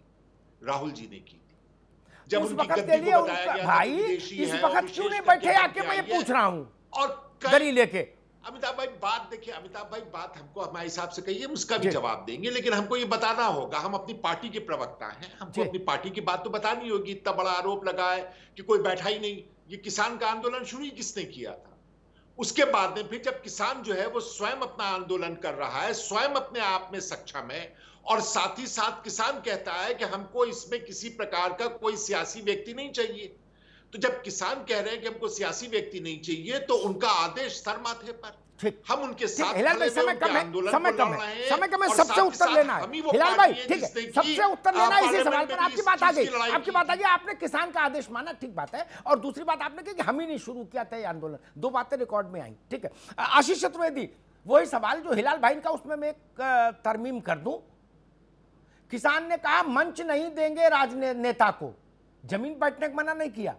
राहुल जी ने की थी। जब उनकी गद्दी को बताया गया भाई, इस वक्त क्यों नहीं बैठे आके, मैं ये पूछ रहा हूं, और दरी लेके। अमिताभ भाई बात देखिए, अमिताभ भाई बात हमको हमारे हिसाब से कहिए, उसका भी जवाब देंगे, लेकिन हमको ये बताना होगा, हम अपनी पार्टी के प्रवक्ता हैं, हमको अपनी पार्टी की बात तो बतानी होगी। इतना बड़ा आरोप लगा है कि कोई बैठा ही नहीं। ये किसान का आंदोलन शुरू ही किसने किया था? उसके बाद में फिर जब किसान जो है वो स्वयं अपना आंदोलन कर रहा है, स्वयं अपने आप में सक्षम है, और साथ ही साथ किसान कहता है कि हमको इसमें किसी प्रकार का कोई सियासी व्यक्ति नहीं चाहिए। तो जब किसान कह रहे हैं कि हमको सियासी व्यक्ति नहीं चाहिए, तो उनका आदेश सर माथे पर, हम उनके साथ हिलाल भाई, समय कम है, समय कम है, सबसे उत्तर लेना है। हिलाल भाई ठीक है, सबसे उत्तर लेना है इसी सवाल पर। आपकी बात आ गई, आपने किसान का आदेश माना, ठीक बात है, और दूसरी बात आपने कही कि हम ही नहीं शुरू किया था ये आंदोलन। 2 बातें रिकॉर्ड में आई, ठीक है। आशीष चतुर्वेदी, वही सवाल जो हिलाल भाई का, उसमें मैं एक तरमीम कर दूं। किसान ने कहा मंच नहीं देंगे राजनेता को, जमीन बैठने को मना नहीं किया,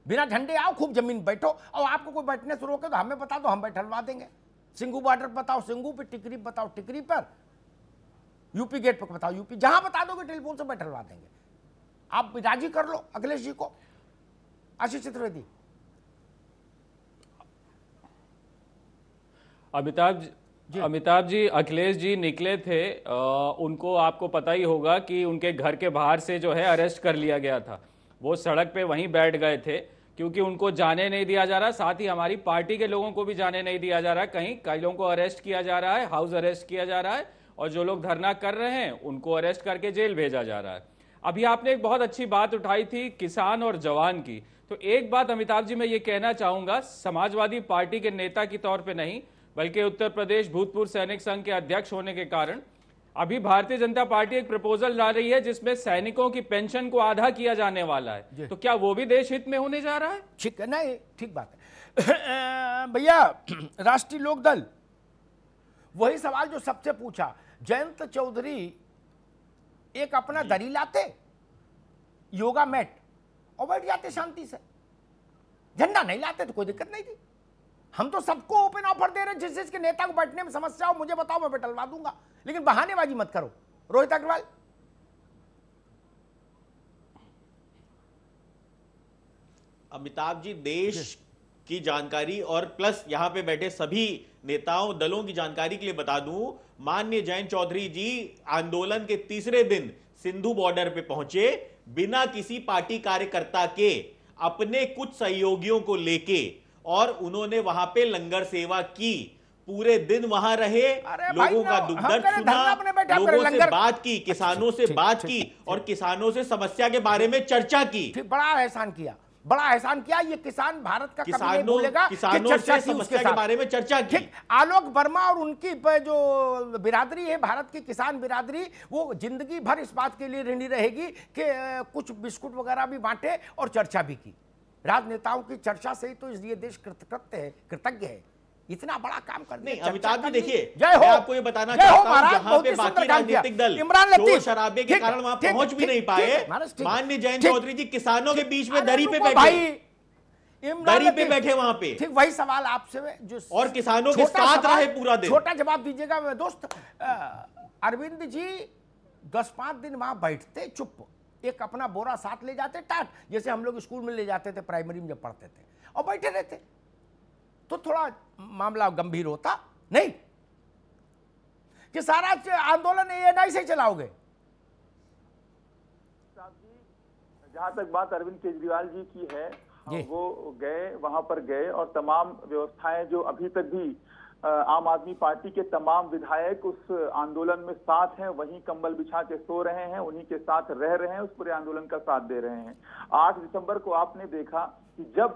बिना झंडे आओ, खूब जमीन बैठो, और आपको कोई बैठने से रोके तो हमें बता दो, हम बैठलवा देंगे। सिंगू बॉर्डर बताओ सिंगू पे, टिकरी बताओ टिकरी पर, यूपी गेट पर बताओ यूपी, जहां बता दोगे टेलीफोन से बैठलवा देंगे। आप राजी कर लो अखिलेश जी को। आशीष चतुर्वेदी। अमिताभ जी, अखिलेश जी निकले थे, उनको आपको पता ही होगा कि उनके घर के बाहर से जो है अरेस्ट कर लिया गया था। वो सड़क पे वहीं बैठ गए थे, क्योंकि उनको जाने नहीं दिया जा रहा, साथ ही हमारी पार्टी के लोगों को भी जाने नहीं दिया जा रहा। कहीं कई लोगों को अरेस्ट किया जा रहा है, हाउस अरेस्ट किया जा रहा है, और जो लोग धरना कर रहे हैं उनको अरेस्ट करके जेल भेजा जा रहा है। अभी आपने एक बहुत अच्छी बात उठाई थी किसान और जवान की, तो एक बात अमिताभ जी मैं ये कहना चाहूंगा, समाजवादी पार्टी के नेता के तौर पे नहीं बल्कि उत्तर प्रदेश भूतपूर्व सैनिक संघ के अध्यक्ष होने के कारण अभी भारतीय जनता पार्टी एक प्रपोजल ला रही है जिसमें सैनिकों की पेंशन को आधा किया जाने वाला है, तो क्या वो भी देश हित में होने जा रहा है? ठीक है, नहीं ठीक बात है। भैया राष्ट्रीय लोकदल वही सवाल जो सबसे पूछा, जयंत चौधरी एक अपना दरी लाते, योगा मैट और बैठ जाते शांति से, झंडा नहीं लाते तो कोई दिक्कत नहीं थी। हम तो सबको ओपन ऑफर दे रहे हैं, जिस जिसके नेता को बैठने में समस्या हो मुझे बताओ, मैं बैठलवा दूंगा, लेकिन बहानेबाजी मत करो। रोहित अग्रवाल। अमिताभ जी, देश की जानकारी और प्लस यहां पे बैठे सभी नेताओं दलों की जानकारी के लिए बता दूं, माननीय जयंत चौधरी जी आंदोलन के तीसरे दिन सिंधु बॉर्डर पे पहुंचे, बिना किसी पार्टी कार्यकर्ता के अपने कुछ सहयोगियों को लेके, और उन्होंने वहां पे लंगर सेवा की, पूरे दिन वहां रहे, लोगों का दुख दर्द सुना, लोगों से बात की, किसानों से बात की और किसानों से समस्या के बारे में चर्चा की। बड़ा एहसान किया, बड़ा एहसान किया। ये किसान भारत का कभी नहीं भूलेगा कि किसानों से समस्या के बारे में चर्चा की। आलोक वर्मा और उनकी जो बिरादरी है, भारत की किसान बिरादरी, वो जिंदगी भर इस बात के लिए ऋणी रहेगी कि कुछ बिस्कुट वगैरह भी बांटे और चर्चा भी की। राजनेताओं की चर्चा से ही तो ये देश कृतज्ञ है, इतना बड़ा काम करने। नहीं अमिताभ जी देखिए, जय हो, मैं आपको ये बताना चाहता हूं, जहां पे बाकी राजनीतिक दल शोर शराबे के कारण वहां पहुंच भी नहीं पाए, माननीय जयंत चौधरी जी किसानों के बीच में दरी पे बैठे, दरी पे बैठे वहां पे। ठीक वही सवाल आपसे जो और किसानों के साथ रहे पूरा दिन। छोटा जवाब दीजिएगा दोस्त। अरविंद जी 10-5 दिन वहां बैठते चुप, एक अपना बोरा साथ ले जाते टाट, जैसे हम लोग स्कूल में ले जाते थे प्राइमरी में जब पढ़ते थे, और बैठे रहते, तो थोड़ा मामला गंभीर होता नहीं कि सारा आंदोलन एएनआई से चलाओगे। जहां तक बात अरविंद केजरीवाल जी की है, वो गए, वहां पर गए और तमाम व्यवस्थाएं जो अभी तक भी आम आदमी पार्टी के तमाम विधायक उस आंदोलन में साथ हैं, वहीं कंबल बिछा के सो रहे हैं, उन्हीं के साथ रह रहे हैं, उस पूरे आंदोलन का साथ दे रहे हैं। 8 दिसंबर को आपने देखा कि जब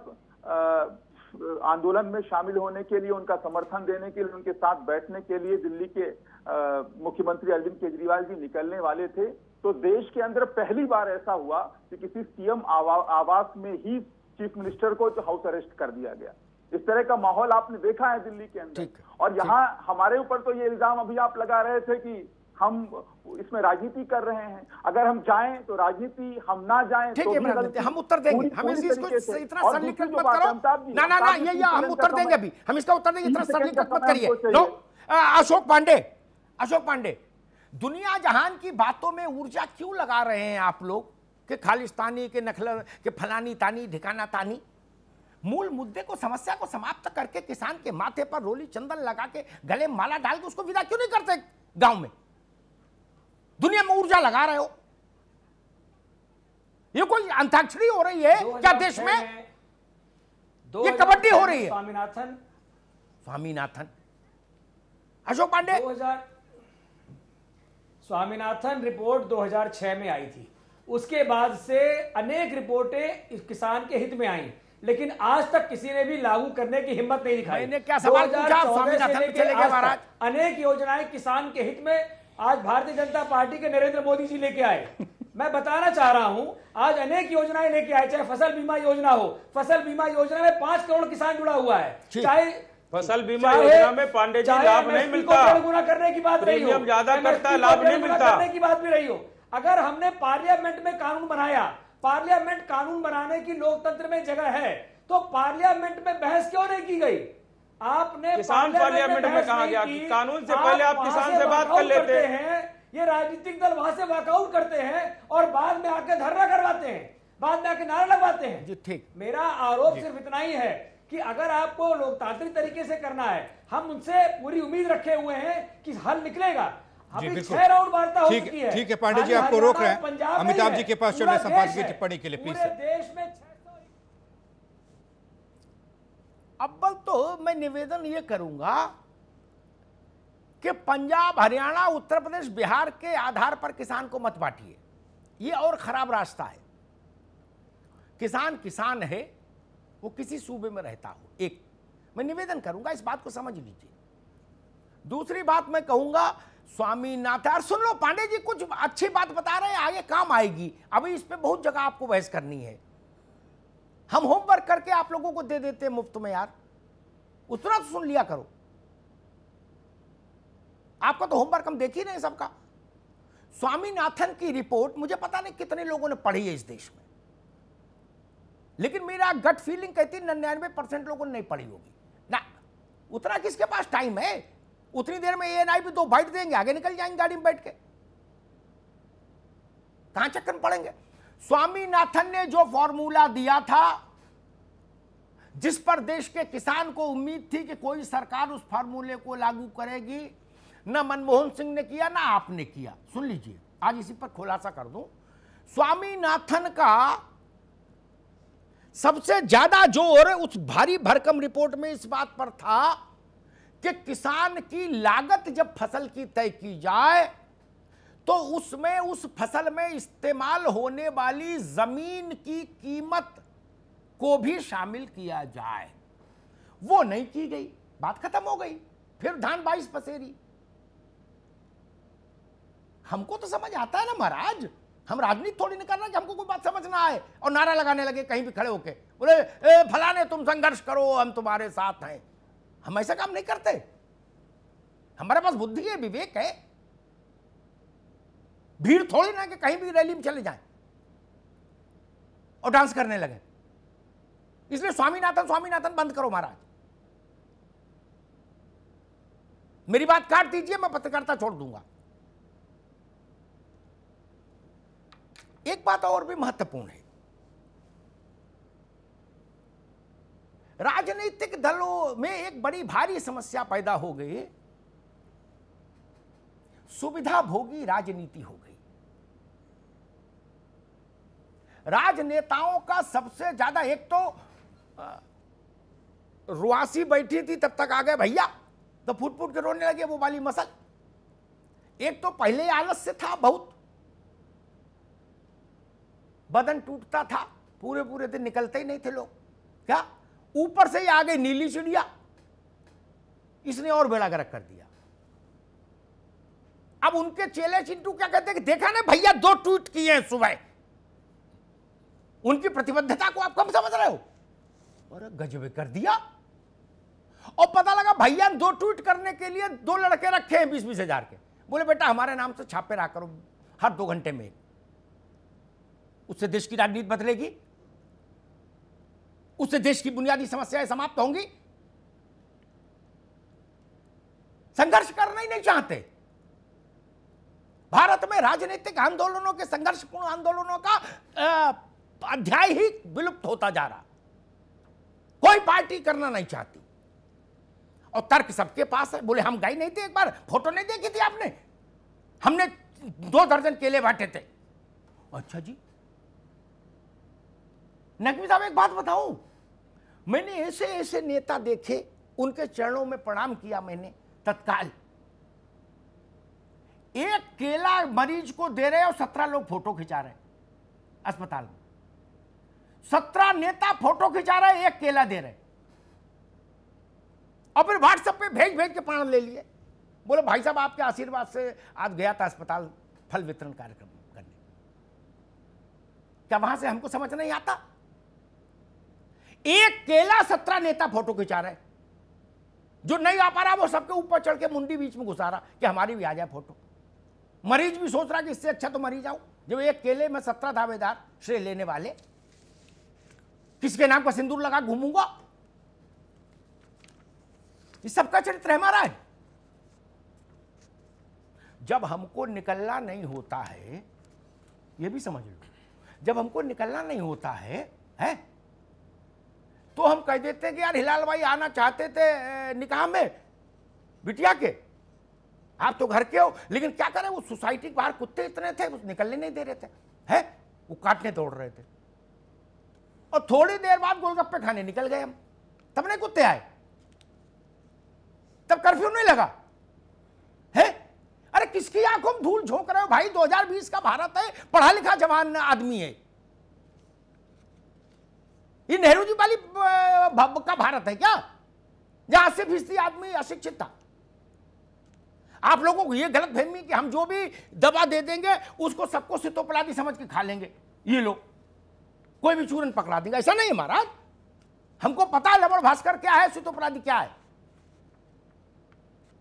आंदोलन में शामिल होने के लिए, उनका समर्थन देने के लिए, उनके साथ बैठने के लिए दिल्ली के मुख्यमंत्री अरविंद केजरीवाल जी निकलने वाले थे, तो देश के अंदर पहली बार ऐसा हुआ कि किसी सीएम आवास में ही चीफ मिनिस्टर को हाउस अरेस्ट कर दिया गया। इस तरह का माहौल आपने देखा है दिल्ली के अंदर। और यहाँ हमारे ऊपर तो ये इल्जाम अभी आप लगा रहे थे कि हम इसमें राजनीति कर रहे हैं, अगर हम जाएं तो राजनीति, हम ना जाएं तो हम उत्तर देंगे, हम इसको इतना सरलीकृत मत करो। ना ना ना, ये हम उत्तर देंगे, अभी हम इसका उत्तर देंगे, इतना सरलीकृत मत करिए। नो, अशोक पांडे, दुनिया जहान की बातों में ऊर्जा क्यों लगा रहे हैं आप लोग कि खालिस्तानी के नखल के फलानी तानी ढिकाना तानी? मूल मुद्दे को, समस्या को समाप्त करके किसान के माथे पर रोली चंदन लगा के गले में माला डाल के उसको विदा क्यों नहीं करते गांव में? दुनिया में ऊर्जा लगा रहे हो, ये कोई अंताक्षरी हो रही है क्या देश में? ये कबड्डी हो रही है। स्वामीनाथन अशोक पांडे, स्वामीनाथन रिपोर्ट 2006 में आई थी, उसके बाद से अनेक रिपोर्टें किसान के हित में आई, लेकिन आज तक किसी ने भी लागू करने की हिम्मत नहीं दिखाई। मैंने क्या सवाल पूछा? स्वामीनाथन चले गए महाराज। अनेक योजनाएं किसान के हित में आज भारतीय जनता पार्टी के नरेंद्र मोदी जी लेके आए। मैं बताना चाह रहा हूं, आज अनेक योजनाएं लेके आए, चाहे फसल बीमा योजना हो, फसल बीमा योजना में 5 करोड़ किसान जुड़ा हुआ है, चाहे फसल बीमा योजना में पांडे जी लाभ नहीं मिलता, गुना करने की बात रही हो, ज्यादा करता है, लाभ नहीं मिलता करने की बात भी रही हो। अगर हमने पार्लियामेंट में कानून बनाया, पार्लियामेंट कानून बनाने की लोकतंत्र में जगह है, तो पार्लियामेंट में बहस क्यों नहीं की गई? आपने किसान पार्लियामेंट में कहा गया कि कानून से पहले आप किसान से बात कर लेते हैं। ये राजनीतिक दल वहां से वॉकआउट करते हैं और बाद में आके धरना करवाते हैं, बाद में आके नारा लगवाते हैं। ठीक, मेरा आरोप सिर्फ इतना ही है कि अगर आपको लोकतांत्रिक तरीके से करना है, हम उनसे पूरी उम्मीद रखे हुए हैं कि हल निकलेगा। अभी 6 राउंड वार्ता हो चुकी है। ठीक है पांडे जी, आपको रोक रहे हैं। अमिताभ जी के पास चले संपादकीय टिप्पणी के लिए प्लीज। देश में अव्वल तो मैं निवेदन ये करूंगा कि पंजाब, हरियाणा, उत्तर प्रदेश, बिहार के आधार पर किसान को मत बांटिए। ये और खराब रास्ता है। किसान किसान है, वो किसी सूबे में रहता हो। एक मैं निवेदन करूंगा, इस बात को समझ लीजिए। दूसरी बात मैं कहूंगा, स्वामीनाथन, सुन लो पांडे जी कुछ अच्छी बात बता रहे हैं, आगे काम आएगी। अभी इस पे बहुत जगह आपको बहस करनी है। हम होमवर्क करके आप लोगों को दे देते हैं मुफ्त में यार, उतना तो सुन लिया करो। आपका तो होमवर्क हम देख ही रहे हैं सबका। स्वामीनाथन की रिपोर्ट मुझे पता नहीं कितने लोगों ने पढ़ी है इस देश में, लेकिन मेरा गट फीलिंग कहती 99% लोगों ने नहीं पढ़ी होगी ना। उतना किसके पास टाइम है? उतनी देर में एएनआई भी 2 बाइट देंगे, आगे निकल जाएंगे गाड़ी में बैठ के, कहां चक्कर पड़ेंगे। स्वामीनाथन ने जो फॉर्मूला दिया था, जिस पर देश के किसान को उम्मीद थी कि कोई सरकार उस फॉर्मूले को लागू करेगी, न मनमोहन सिंह ने किया ना आपने किया। सुन लीजिए, आज इसी पर खुलासा कर दूं। स्वामीनाथन का सबसे ज्यादा जोर उस भारी भरकम रिपोर्ट में इस बात पर था कि किसान की लागत जब फसल की तय की जाए तो उसमें उस फसल में इस्तेमाल होने वाली जमीन की कीमत को भी शामिल किया जाए। वो नहीं की गई, बात खत्म हो गई। फिर धान 22 पसेरी। हमको तो समझ आता है ना महाराज, हम राजनीति थोड़ी नहीं कर रहे कि हमको कोई बात समझ ना आए और नारा लगाने लगे कहीं भी खड़े होके, बोले फलाने तुम संघर्ष करो, हम तुम्हारे साथ हैं। हम ऐसा काम नहीं करते। हमारे पास बुद्धि है, विवेक है। भीड़ थोड़ी ना कि कहीं भी रैली में चले जाएं और डांस करने लगे। इसलिए स्वामीनाथन स्वामीनाथन बंद करो महाराज। मेरी बात काट दीजिए, मैं पत्रकारिता छोड़ दूंगा। एक बात और भी महत्वपूर्ण है, राजनीतिक दलों में एक बड़ी भारी समस्या पैदा हो गई, सुविधा भोगी राजनीति हो गई। राजनेताओं का सबसे ज्यादा, एक तो रुआसी बैठी थी तब तक आ गए भैया तो फुट फुट के रोने लगे, वो वाली मसल। एक तो पहले आलस्य था, बहुत बदन टूटता था, पूरे पूरे दिन निकलते ही नहीं थे लोग। क्या ऊपर से ही आ गई नीली चिड़िया, इसने और बेड़ा गर्क कर दिया। अब उनके चेले चिंटू क्या कहते हैं कि देखा ना भैया 2 ट्वीट किए हैं सुबह। उनकी प्रतिबद्धता को आप कम समझ रहे हो? और गजब कर दिया। और पता लगा भैया 2 ट्वीट करने के लिए 2 लड़के रखे हैं 20-20 हजार के। बोले बेटा हमारे नाम से छापे रहा करो हर 2 घंटे में। उससे देश की राजनीति बदलेगी, उससे देश की बुनियादी समस्याएं समाप्त होंगी। संघर्ष करना ही नहीं चाहते। भारत में राजनीतिक आंदोलनों के, संघर्षपूर्ण आंदोलनों का अध्याय ही विलुप्त होता जा रहा। कोई पार्टी करना नहीं चाहती और तर्क सबके पास है। बोले हम गए नहीं थे, एक बार फोटो नहीं देखी थी आपने, हमने 2 दर्जन केले बांटे थे। अच्छा जी। नकवी साहब एक बात बताऊं, मैंने ऐसे ऐसे नेता देखे, उनके चरणों में प्रणाम किया मैंने तत्काल। एक केला मरीज को दे रहे और 17 लोग फोटो खिंचा रहे अस्पताल में। 17 नेता फोटो खिंचा रहे, एक केला दे रहे और फिर व्हाट्सएप पे भेज भेज के प्रणाम ले लिए। बोले भाई साहब आपके आशीर्वाद से आज गया था अस्पताल फल वितरण कार्यक्रम करने। क्या वहां से हमको समझ नहीं आता? एक केला 17 नेता फोटो खिंचा रहे, जो नहीं आ पा रहा वो सबके ऊपर चढ़ के मुंडी बीच में घुसा रहा कि हमारी भी आ जाए फोटो। मरीज भी सोच रहा कि इससे अच्छा तो मरी जाऊं, जब एक केले में 17 दावेदार श्रेय लेने वाले, किसके नाम का सिंदूर लगा घूमूंगा। इस सबका चरित्र है महाराज। जब हमको निकलना नहीं होता है, यह भी समझ लो, जब हमको निकलना नहीं होता है तो हम कह देते हैं कि यार हिलाल भाई आना चाहते थे निकाह में बिटिया के, आप तो घर के हो। लेकिन क्या करें, वो सोसाइटी के बाहर कुत्ते इतने थे, निकलने नहीं दे रहे थे, है वो काटने दौड़ रहे थे। और थोड़ी देर बाद गोलगप्पे खाने निकल गए हम। तब नहीं कुत्ते आए, तब कर्फ्यू नहीं लगा है। अरे किसकी आंखों में धूल झोंक रहे हो भाई? 2020 का भारत है, पढ़ा लिखा जवान आदमी है। ये नेहरू जी वाली का भारत है क्या, जहां 80% आदमी अशिक्षित था? आप लोगों को ये गलत फहमी कि हम जो भी दवा दे देंगे उसको सबको सितोपलादी समझ के खा लेंगे, ये लोग कोई भी चूरन पकड़ा देंगे, ऐसा नहीं है महाराज। हमको पता है लवण भास्कर क्या है, सितोपलादी क्या है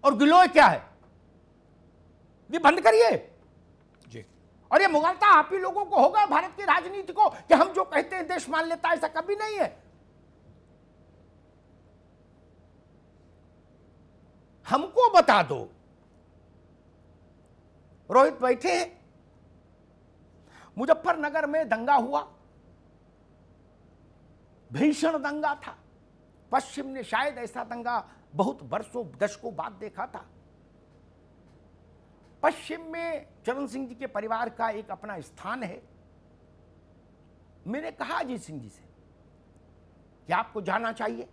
और गिलोय क्या है। ये बंद करिए जी। और ये मुगलता आप ही लोगों को होगा भारत की राजनीति को कि हम जो कहते हैं देश मान लेता है, ऐसा कभी नहीं है। हमको बता दो। रोहित बैठे हैं, मुजफ्फरनगर में दंगा हुआ, भीषण दंगा था। पश्चिम ने शायद ऐसा दंगा बहुत वर्षों दशकों बाद देखा था। पश्चिम में चरण सिंह जी के परिवार का एक अपना स्थान है। मैंने कहा अजीत सिंह जी से कि आपको जाना चाहिए,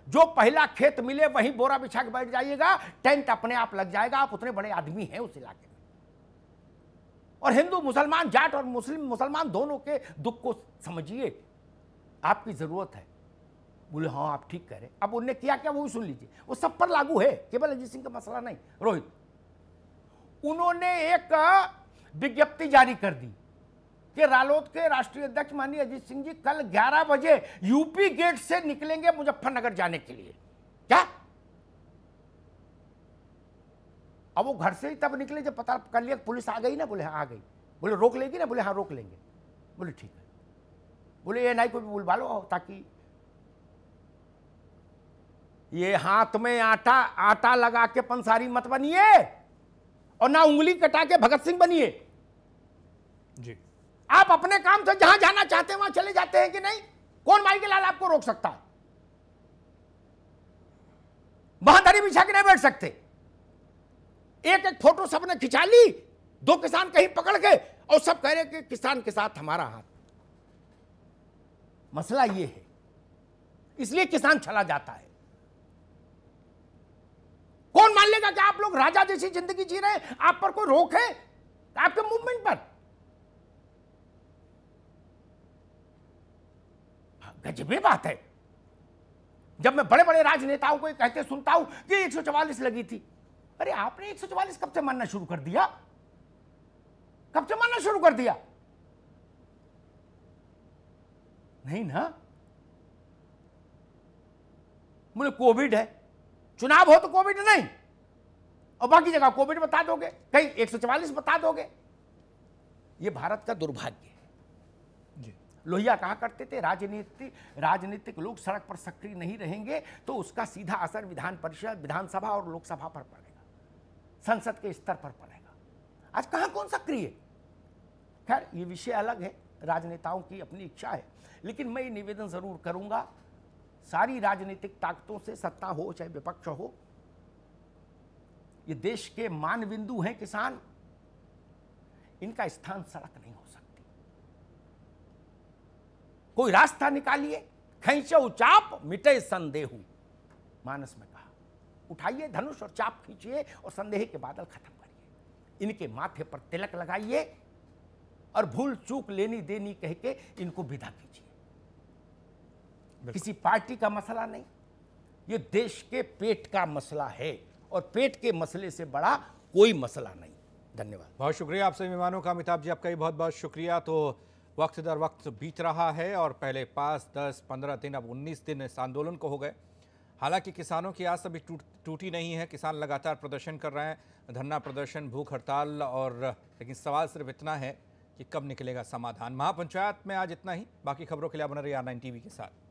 जो पहला खेत मिले वहीं बोरा बिछा के बैठ जाइएगा, टेंट अपने आप लग जाएगा। आप उतने बड़े आदमी हैं उस इलाके में, और हिंदू मुसलमान, जाट और मुस्लिम मुसलमान दोनों के दुख को समझिए, आपकी जरूरत है। बोले हाँ आप ठीक कह रहे। अब उन्होंने किया क्या वो भी सुन लीजिए, वो सब पर लागू है, केवल अजीत सिंह का मसला नहीं। रोहित, उन्होंने एक विज्ञप्ति जारी कर दी कि रालोद के राष्ट्रीय अध्यक्ष माननीय अजीत सिंह जी कल 11 बजे यूपी गेट से निकलेंगे मुजफ्फरनगर जाने के लिए। क्या? अब वो घर से ही तब निकले जब पता कर लिया पुलिस आ गई ना। बोले हाँ आ गई। बोले रोक लेगी ना? बोले हाँ रोक लेंगे। बोले ठीक है। बोले ये नहीं कोई बुलवा लो ताकि ये हाथ में आटा लगा के पंसारी मत बनिए और ना उंगली कटा के भगत सिंह बनिए जी। आप अपने काम से जहां जाना चाहते हैं वहां चले जाते हैं कि नहीं? कौन माई के लाल आपको रोक सकता है? वहां दरी बिछा के नहीं बैठ सकते। एक एक फोटो सबने खिंचा ली, 2 किसान कहीं पकड़ के, और सब कह रहे कि किसान के साथ हमारा हाथ। मसला ये है, इसलिए किसान चला जाता है। कौन मान लेगा कि आप लोग राजा जैसी जिंदगी जी रहे हैं? आप पर कोई रोक है आपके मूवमेंट पर? गजबे बात है। जब मैं बड़े बड़े राजनेताओं को कहते सुनता हूं कि 144 लगी थी। अरे आपने 144 कब से मानना शुरू कर दिया? कब से मानना शुरू कर दिया? नहीं ना। मुझे कोविड है, चुनाव हो तो कोविड नहीं, और बाकी जगह कोविड बता दोगे, कहीं 144 बता दोगे। ये भारत का दुर्भाग्य है। लोहिया कहा करते थे राजनीतिक लोग सड़क पर सक्रिय नहीं रहेंगे तो उसका सीधा असर विधान परिषद, विधानसभा और लोकसभा पर पड़ेगा, संसद के स्तर पर पड़ेगा। आज कहां कौन सक्रिय है? खैर ये विषय अलग है, राजनेताओं की अपनी इच्छा है। लेकिन मैं ये निवेदन जरूर करूंगा, सारी राजनीतिक ताकतों से, सत्ता हो चाहे विपक्ष हो, ये देश के मान बिंदु हैं किसान, इनका स्थान सड़क नहीं हो सकती। कोई रास्ता निकालिए, खींचो चाप मिटे संदेहु, मानस में कहा। उठाइए धनुष और चाप खींचिए और संदेह के बादल खत्म करिए। इनके माथे पर तिलक लगाइए और भूल चूक लेनी देनी कह के इनको विदा कीजिए। किसी पार्टी का मसला नहीं, ये देश के पेट का मसला है, और पेट के मसले से बड़ा कोई मसला नहीं। धन्यवाद। बहुत शुक्रिया आपसे मेहमानों का। अमिताभ जी आपका भी बहुत बहुत शुक्रिया। तो वक्त दर वक्त बीत रहा है और पहले 5, 10, 15 दिन, अब 19 दिन इस आंदोलन को हो गए। हालांकि किसानों की आस अभी टूटी नहीं है। किसान लगातार प्रदर्शन कर रहे हैं, धरना प्रदर्शन, भूख हड़ताल, और लेकिन सवाल सिर्फ इतना है कि कब निकलेगा समाधान। महापंचायत में आज इतना ही। बाकी खबरों के लिए बने रहिए R9 TV के साथ।